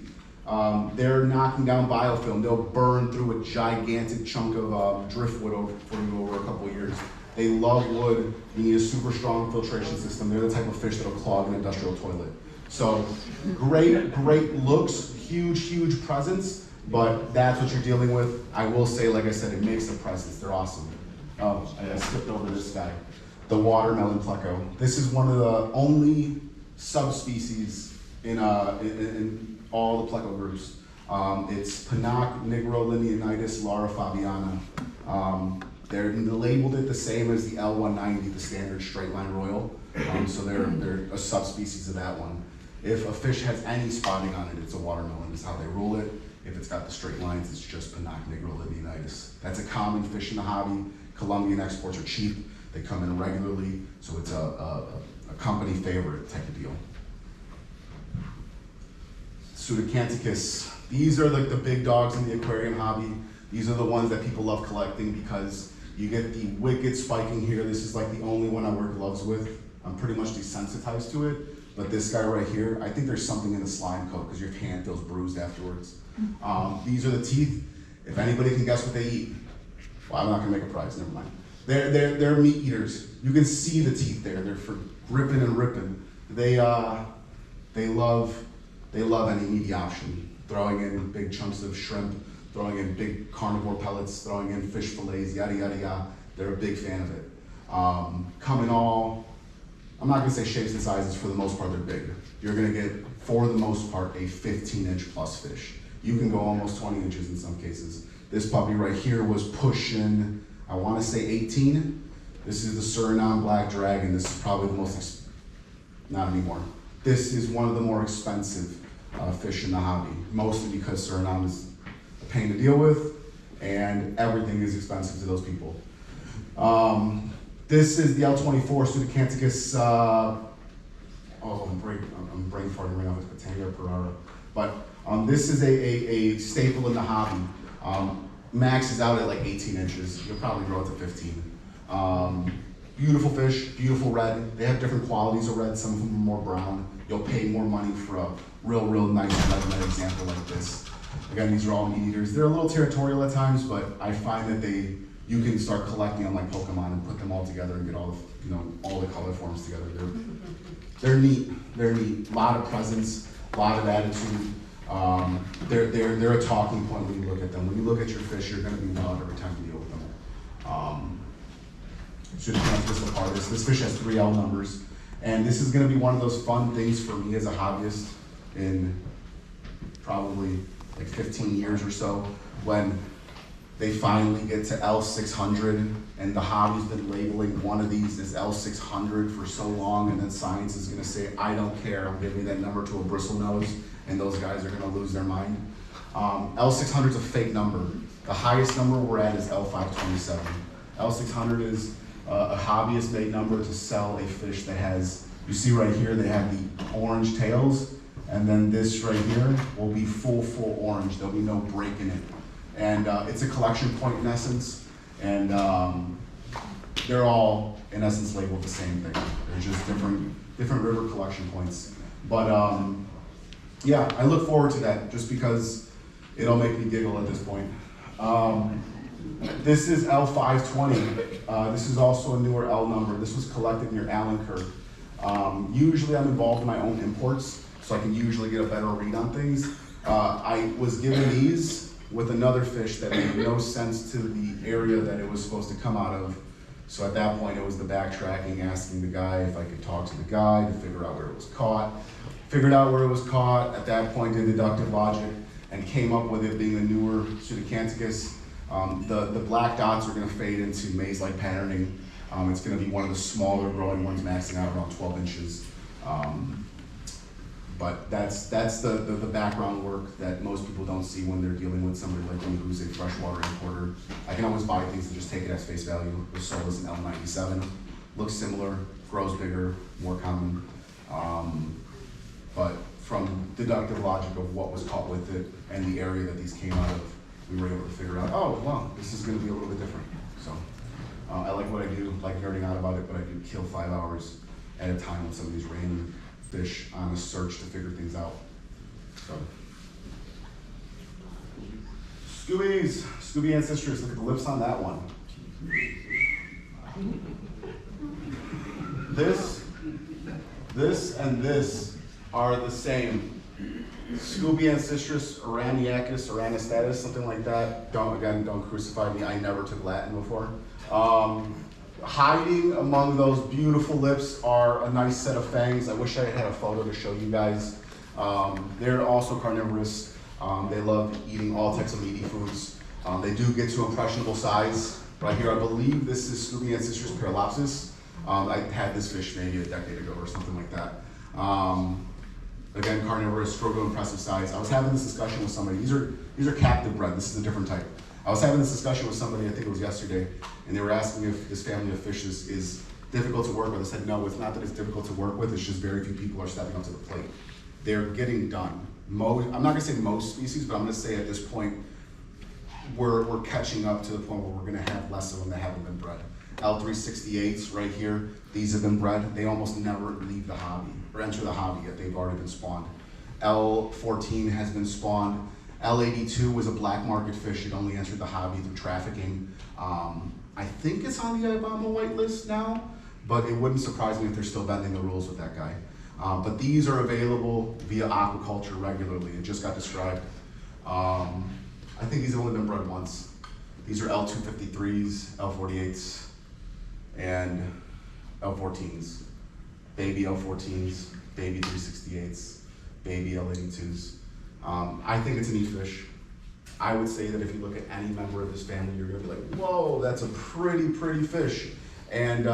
They're knocking down biofilm. They'll burn through a gigantic chunk of driftwood for you over a couple of years. They love wood. You need a super strong filtration system. They're the type of fish that'll clog an industrial toilet. So great looks, huge presence, but that's what you're dealing with. I will say, like I said, it makes a presence. They're awesome. Oh, I skipped over this guy, the watermelon pleco. This is one of the only subspecies in all the pleco groups. It's Panak nigrolineanitis Lara fabiana. They're labeled it the same as the L190, the standard straight line royal. So they're a subspecies of that one. If a fish has any spotting on it, it's a watermelon, is how they rule it. If it's got the straight lines, it's just Panak nigrolineanitis. That's a common fish in the hobby. Colombian exports are cheap. They come in regularly, so it's a company favorite type of deal. Pseudocanthicus. These are like the big dogs in the aquarium hobby. These are the ones that people love collecting because you get the wicked spiking here. This is like the only one I wear gloves with. I'm pretty much desensitized to it. But this guy right here, I think there's something in the slime coat because your hand feels bruised afterwards. These are the teeth. If anybody can guess what they eat, well, I'm not gonna make a prize, never mind. They're meat eaters. You can see the teeth there. They're for gripping and ripping. They love any meaty option. Throwing in big chunks of shrimp, throwing in big carnivore pellets, throwing in fish fillets, yada, yada, yada. They're a big fan of it. Come in all, I'm not gonna say shapes and sizes, for the most part they're big. You're gonna get, for the most part, a 15-inch plus fish. You can go almost 20 inches in some cases. This puppy right here was pushing, I wanna say 18. This is the Suriname Black Dragon. This is probably the most, not anymore. This is one of the more expensive fish in the hobby, mostly because Suriname is a pain to deal with and everything is expensive to those people. This is the L24 Pseudacanthicus, I'm brain farting right now, it's Patania Perara. But this is a staple in the hobby. Max is out at like 18 inches. You'll probably grow it to 15. Beautiful fish, beautiful red. They have different qualities of red. Some of them are more brown. You'll pay more money for a real nice red example like this. Again, these are all meat eaters. They're a little territorial at times, but I find that you can start collecting them like Pokemon and put them all together and get all the color forms together. They're neat. They're neat. A lot of presence, a lot of attitude. They're a talking point when you look at them. When you look at your fish, you're going to be wild every time you deal with them. This fish has 3 L numbers, and this is going to be one of those fun things for me as a hobbyist in probably like 15 years or so, when they finally get to L600, and the hobby's been labeling one of these as L600 for so long, and then science is going to say, I don't care, I'm giving that number to a bristlenose, and those guys are going to lose their mind. L600 is a fake number. The highest number we're at is L527. L600 is a hobbyist-made number to sell a fish that has, you see right here, they have the orange tails, and then this right here will be full orange. There'll be no break in it. And it's a collection point in essence, and they're all, in essence, labeled the same thing. They're just different river collection points. But yeah, I look forward to that just because it'll make me giggle at this point. This is L520. This is also a newer L number. This was collected near Allenker. Usually I'm involved in my own imports, so I can usually get a better read on things. I was given these with another fish that made no sense to the area that it was supposed to come out of. So at that point it was the backtracking, asking the guy if I could talk to the guy to figure out where it was caught. Figured out where it was caught, at that point did deductive logic, and came up with it being a newer Pseudacanthicus. The black dots are going to fade into maze-like patterning. It's going to be one of the smaller growing ones, maxing out around 12 inches. But that's the background work that most people don't see when they're dealing with somebody like me who's a freshwater importer. I can always buy things and just take it as face value. The soul is an L97. Looks similar, grows bigger, more common. But from deductive logic of what was caught with it and the area that these came out of, we were able to figure out, oh, wow, this is going to be a little bit different. So I like what I do, like nerding out about it, but I do kill 5 hours at a time with some of these random fish on a search to figure things out. So, Scoobies, Scooby Ancestors, look at the lips on that one. This and this are the same. Scooby Ancestris, Araniacus, Aranistatus, something like that. Don't crucify me, I never took Latin before. Hiding among those beautiful lips are a nice set of fangs. I wish I had a photo to show you guys. They're also carnivorous. They love eating all types of meaty foods. They do get to impressionable size. Right here, I believe this is Scooby Ancestris Paralapsis. I had this fish maybe a decade ago or something like that. Again, carnivorous, grow to impressive size. I was having this discussion with somebody. These are captive bred. This is a different type. I was having this discussion with somebody, I think it was yesterday, and they were asking if this family of fish is difficult to work with. I said, no, it's not that it's difficult to work with, it's just very few people are stepping up to the plate. They're getting done. I'm not gonna say most species, but I'm gonna say at this point, we're catching up to the point where we're gonna have less of them that haven't been bred. L368s right here, these have been bred. They almost never leave the hobby, or enter the hobby yet, they've already been spawned. L14 has been spawned. L82 was a black market fish. It only entered the hobby through trafficking. I think it's on the IBAMA whitelist now, but it wouldn't surprise me if they're still bending the rules with that guy. But these are available via aquaculture regularly. It just got described. I I think these have only been bred once. These are L253s, L48s, and L14s. Baby L14s, baby 368s, baby L82s. I think it's a neat fish. I would say that if you look at any member of this family, you're gonna be like, whoa, that's a pretty fish. And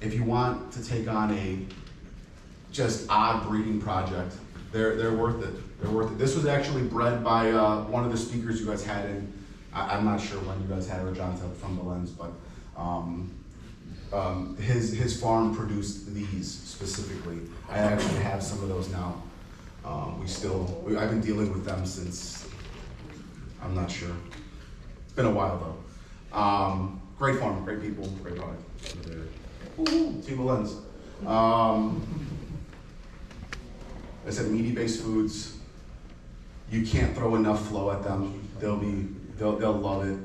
if you want to take on a just odd breeding project, they're worth it. They're worth it. This was actually bred by one of the speakers you guys had in, I'm not sure when you guys had her, John from the Lens, but his farm produced these specifically. I actually have some of those now. I've been dealing with them since, I'm not sure. It's been a while though. Great farm, great people, great product. Team of Lens. I said meaty-based foods. You can't throw enough flow at them. They'll love it.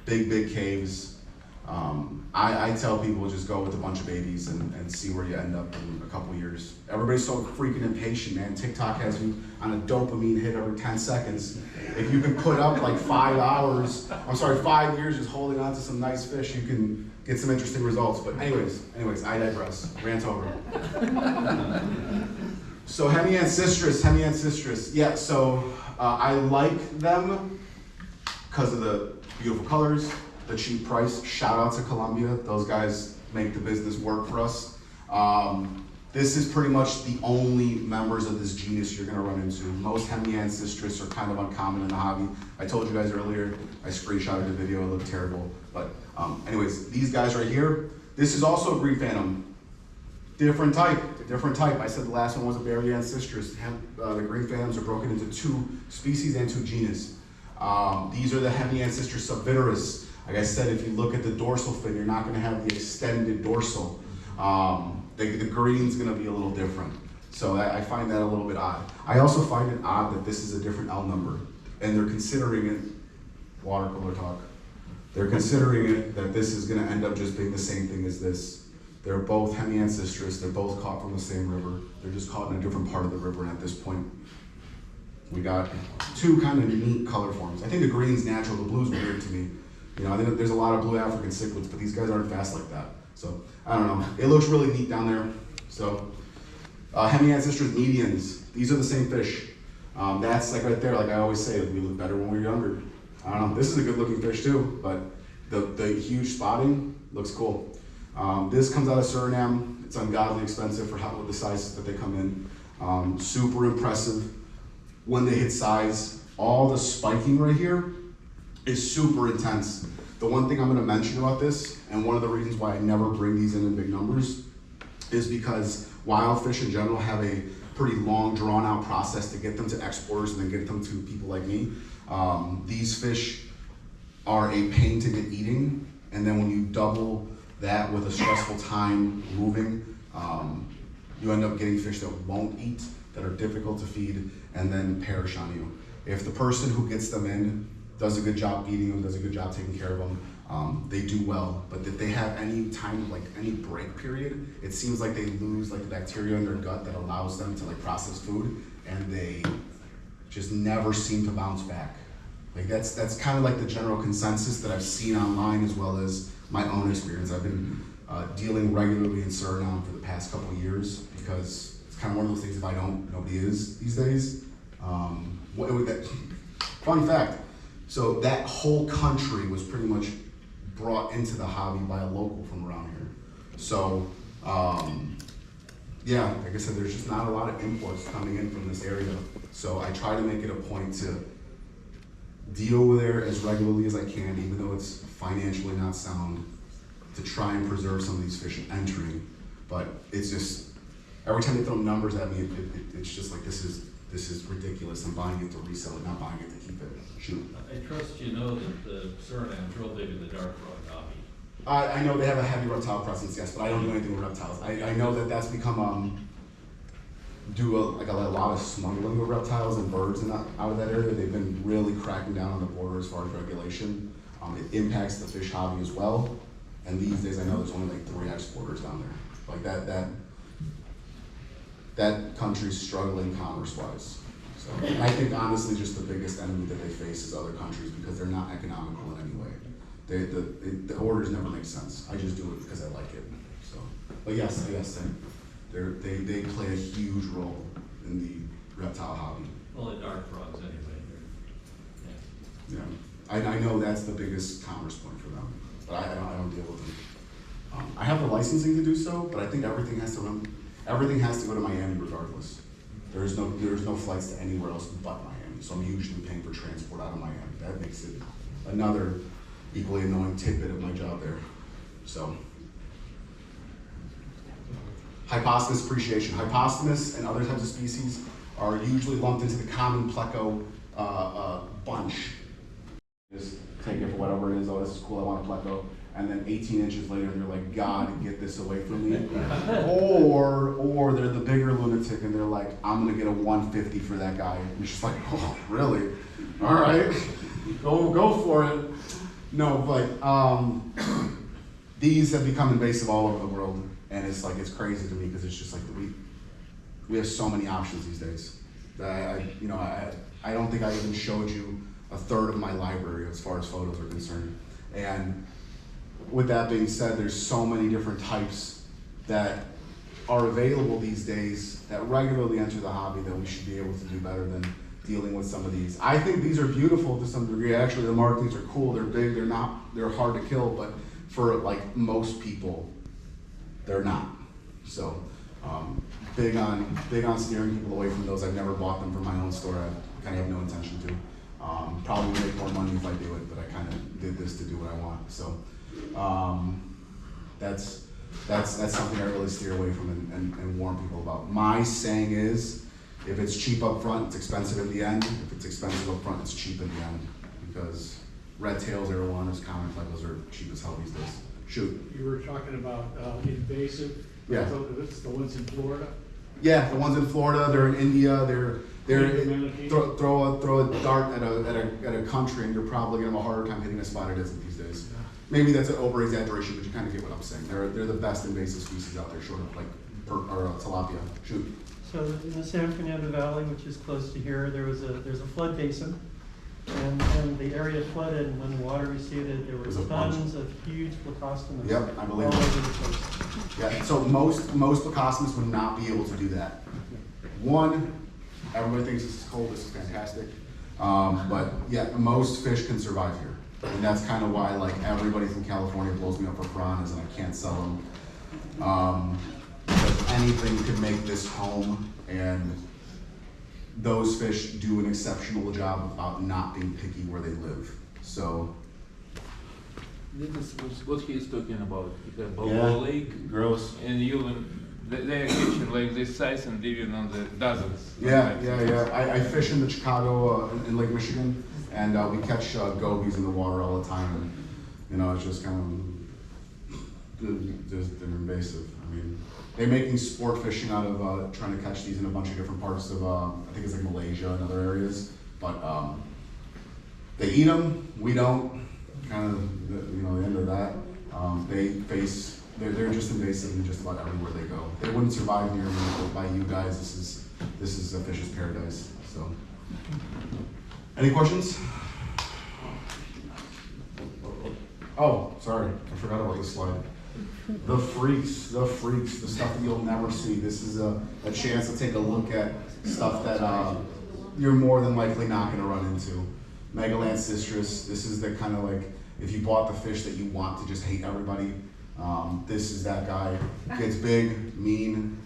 Big caves. I tell people just go with a bunch of babies and see where you end up in a couple years. Everybody's so freaking impatient, man. TikTok has you on a dopamine hit every 10 seconds. If you can put up like 5 years just holding on to some nice fish, you can get some interesting results. But anyways, I digress. Rant over. So Hemian cistrus. Yeah, so I like them because of the beautiful colors, the cheap price. Shout out to Colombia. Those guys make the business work for us. This is pretty much the only members of this genus you're gonna run into. Most Hemian cistrus are kind of uncommon in the hobby. I told you guys earlier, I screenshotted the video, it looked terrible. But anyways, these guys right here, this is also a green phantom. Different type. I said the last one was a Berrien cistrus. The green phantoms are broken into 2 species and 2 genus. These are the Hemian cistrus subvitreus. Like I said, if you look at the dorsal fin, you're not gonna have the extended dorsal. The green's gonna be a little different. So I find that a little bit odd. I also find it odd that this is a different L number, and they're considering it, water cooler talk, they're considering it that this is gonna end up just being the same thing as this. They're both Hemian cistrus, they're both caught from the same river. They're just caught in a different part of the river, and at this point, we got 2 kind of neat color forms. I think the green's natural, the blue's weird to me. You know, I think there's a lot of blue African cichlids, but these guys aren't fast like that. So, I don't know. It looks really neat down there. So, Hemian cistrus medians. These are the same fish. That's like right there, like I always say, we look better when we're younger. I don't know. This is a good looking fish too, but the huge spotting looks cool. This comes out of Suriname. It's ungodly expensive for with the sizes that they come in. Super impressive when they hit size. All the spiking right here is super intense. The one thing I'm gonna mention about this, and one of the reasons why I never bring these in big numbers, is because wild fish in general have a pretty long, drawn out process to get them to exporters and then get them to people like me. These fish are a pain to get eating, and then when you double that with a stressful time moving, you end up getting fish that won't eat, that are difficult to feed, and then perish on you. If the person who gets them in does a good job feeding them, does a good job taking care of them, they do well. But if they have any time, like any break period, it seems like they lose like the bacteria in their gut that allows them to like process food, and they just never seem to bounce back. Like that's kind of like the general consensus that I've seen online, as well as my own experience. I've been dealing regularly in Suriname for the past couple of years, because it's kind of one of those things, if I don't, nobody is these days. Fun fact, so that whole country was pretty much brought into the hobby by a local from around here. So, yeah, like I said, there's just not a lot of imports coming in from this area. So I try to make it a point to deal there as regularly as I can, even though it's financially not sound, to try and preserve some of these fish entering. But it's just, every time they throw numbers at me, it's just like, this is ridiculous. I'm buying it to resell it, not buying it to keep it. Shoot. I trust you know that the Suriname's real big in the dark rod hobby. I know they have a heavy reptile presence, yes, but I don't do anything with reptiles. I know that that's become a lot of smuggling of reptiles and birds out of that area. They've been really cracking down on the border as far as regulation. It impacts the fish hobby as well. And these days, I know there's only like 3 exporters down there. Like that country's struggling commerce-wise. So, and I think honestly, just the biggest enemy that they face is other countries because they're not economical in any way. The orders never make sense. I just do it because I like it. So, but yes, they play a huge role in the reptile hobby. Well, the dark frogs anyway, they're, yeah. Yeah, I know that's the biggest commerce point for them, but I don't deal with them. I have the licensing to do so, but I think everything has to go to Miami regardless. There's no flights to anywhere else but Miami, so I'm usually paying for transport out of Miami. That makes it another equally annoying tidbit of my job there. So, hypostomus appreciation. Hypostomus and other types of species are usually lumped into the common pleco bunch. Just take it for whatever it is. Oh, this is cool. I want a pleco. And then 18 inches later, they're like, God, get this away from me. or they're the bigger lunatic, and they're like, I'm gonna get a 150 for that guy. And it's just like, oh, really? All right, go for it. No, but these have become invasive all over the world, and it's crazy to me because it's just like we have so many options these days. I don't think I even showed you a third of my library as far as photos are concerned. And with that being said, there's so many different types that are available these days that regularly enter the hobby that we should be able to do better than dealing with some of these. I think these are beautiful to some degree. Actually, the markings are cool. They're big. They're hard to kill, but for like most people, they're not. So big on steering people away from those. I've never bought them for my own store. I kind of have no intention to. Probably make more money if I do it, but I kind of did this to do what I want. So that's something I really steer away from and warn people about. My saying is, if it's cheap up front, it's expensive in the end. If it's expensive up front, it's cheap in the end. Because red tails, arowanas, common plecos are cheap as hell these days. Shoot. You were talking about invasive. Yeah. So it's the ones in Florida. Yeah, the ones in Florida, they're in India, they're Dominican. throw a dart at a country, and you're probably gonna have a harder time hitting a spot it isn't these days. Maybe that's an over exaggeration, but you kind of get what I'm saying. They're the best invasive species out there, short of like tilapia. Shoot. So in the San Fernando Valley, which is close to here, there's a flood basin, and the area flooded, and when the water receded, there were There's a tons of huge plecostomus. Yep, I believe all it. over the place. Yeah, so most plecostomus would not be able to do that. One, everybody thinks this is cool, this is fantastic. But yeah, most fish can survive here. And that's kind of why like everybody from California blows me up for piranhas and I can't sell them. Because anything could make this home, and those fish do an exceptional job about not being picky where they live. So. This is what he's talking about, the Yeah. Balboa Lake, Gross. and they are catching like this size and living on the dozens. Yeah. I fish in the Chicago, in Lake Michigan, and we catch gobies in the water all the time, and it's just kind of they're invasive. I mean, they're making sport fishing out of trying to catch these in a bunch of different parts of I think it's like Malaysia and other areas, but they eat them. We don't. Kind of the end of that. They're just invasive in just about everywhere they go. They wouldn't survive near me, but by you guys, this is a fish's paradise. So, any questions? Oh, sorry, I forgot about this slide. The freaks, the stuff that you'll never see. This is a chance to take a look at stuff that you're more than likely not going to run into. Megalance cistrus. This is the kind of like, if you bought the fish that you want to just hate everybody, this is that guy. Gets big, mean,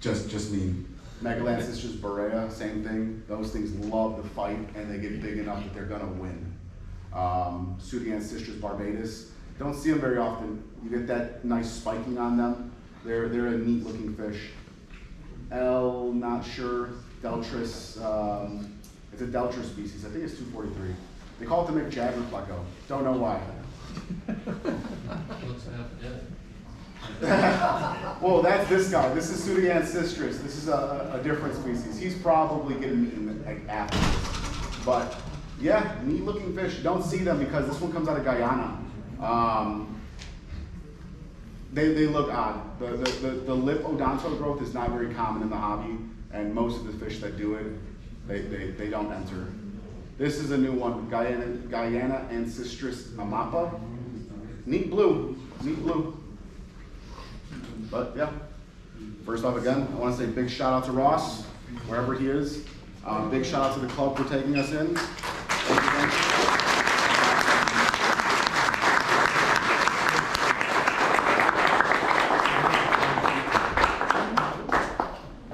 just mean. Megalance cistrus Berea, same thing. Those things love to fight, and they get big enough that they're gonna win. Pseudianth cistrus barbatus. Don't see them very often. You get that nice spiking on them. They're a neat looking fish. Not sure. Deltris. It's a Deltris species. I think it's 243. They call it the McJagger pleco. Don't know why. Looks half dead. Well, that's this guy. This is Pseudianth cistrus. This is a different species. He's probably getting eaten like after this. But yeah, neat looking fish. Don't see them because this one comes out of Guyana. They look odd. The lip odontal growth is not very common in the hobby, and most of the fish that do it They don't enter. This is a new one, Guyana Ancestris Amapa. Neat blue, neat blue. But yeah, first off again, I want to say big shout out to Ross, wherever he is. Big shout out to the club for taking us in. Thank you, thank you.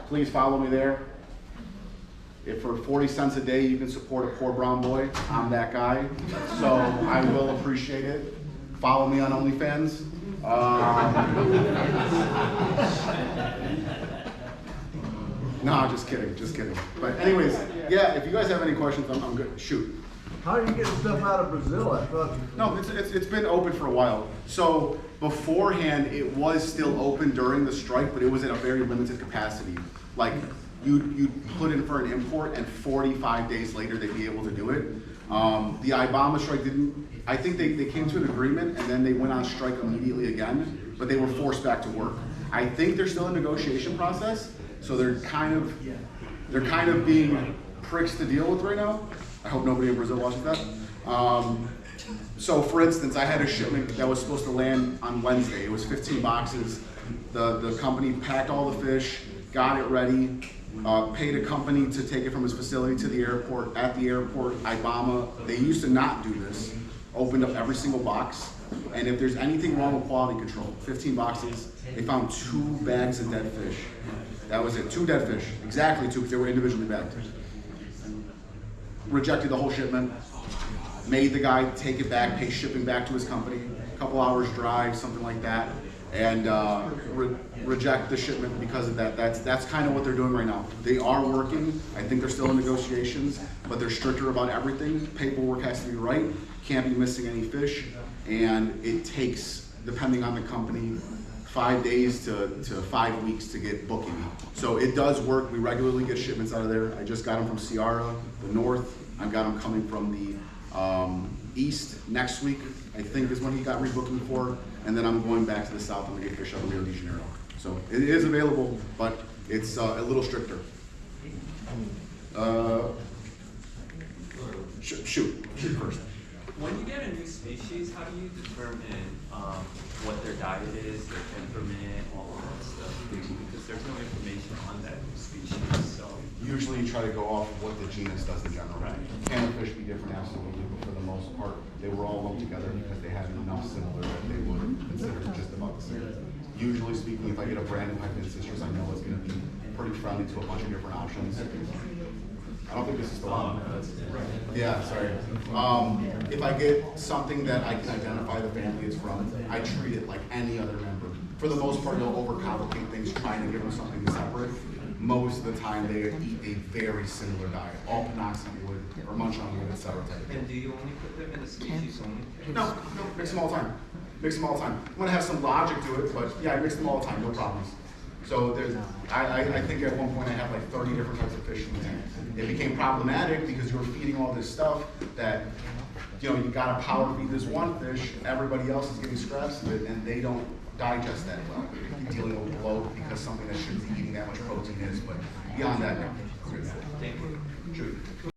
Please follow me there. If for 40 cents a day you can support a poor brown boy, I'm that guy. So I will appreciate it. Follow me on OnlyFans. No, just kidding, just kidding. But anyways, yeah, if you guys have any questions, I'm good. Shoot. How are you getting stuff out of Brazil? I thought. No, it's been open for a while. So beforehand, it was still open during the strike, but it was at a very limited capacity. Like you put in for an import, and 45 days later they'd be able to do it. The Ibama strike didn't. I think they came to an agreement, and then they went on strike immediately again. But they were forced back to work. I think they're still in negotiation process, so they're kind of being pricks to deal with right now. I hope nobody in Brazil watches that. So for instance, I had a shipment that was supposed to land on Wednesday. It was 15 boxes. The company packed all the fish, got it ready, paid a company to take it from his facility to the airport. At the airport, Ibama, they used to not do this, opened up every single box. And if there's anything wrong with quality control, 15 boxes, they found 2 bags of dead fish. That was it, 2 dead fish, exactly 2, because they were individually bagged. Rejected the whole shipment, made the guy take it back, pay shipping back to his company, a couple hours drive, something like that, and reject the shipment because of that. That's kind of what they're doing right now. They are working. I think they're still in negotiations, but they're stricter about everything. Paperwork has to be right, can't be missing any fish, and it takes, depending on the company, 5 days to 5 weeks to get booking. So it does work. We regularly get shipments out of there. I just got them from Ceará, the north. I've got them coming from the east next week, I think is when he got rebooking for. And then I'm going back to the south. I'm gonna get fish out of Rio de Janeiro. So it is available, but it's a little stricter. Shoot first. When you get a new species, how do you determine what their diet is, their temperament, all of that stuff? Because there's no information on that new species, so. Usually you try to go off of what the genus does in general. Right. Can the fish be different? Absolutely, but for the most part, they were all lumped together because they had enough similar that they would consider it just about the same. Usually speaking, if I get a brand new hyphen citrus, I know it's gonna be pretty friendly to a bunch of different options. I don't think this is the one. Yeah, sorry. If I get something that I can identify the family it's from, I treat it like any other member. For the most part, you'll overcomplicate things trying to give them something separate. Most of the time, they eat a very similar diet. All panoxide wood, or munch on wood, etc. And do you only put them in the species only? No, mix them all the time. Mix them all the time. I'm gonna have some logic to it, but yeah, I mix them all the time, no problems. So there's, I think at one point I had like 30 different types of fish in the tank. It became problematic because you were feeding all this stuff that, you know, you gotta power feed this one fish, everybody else is getting scraps of it, and they don't digest that well. You're dealing with bloat because something that shouldn't be eating that much protein is, but beyond that, no. Thank you. Shoot.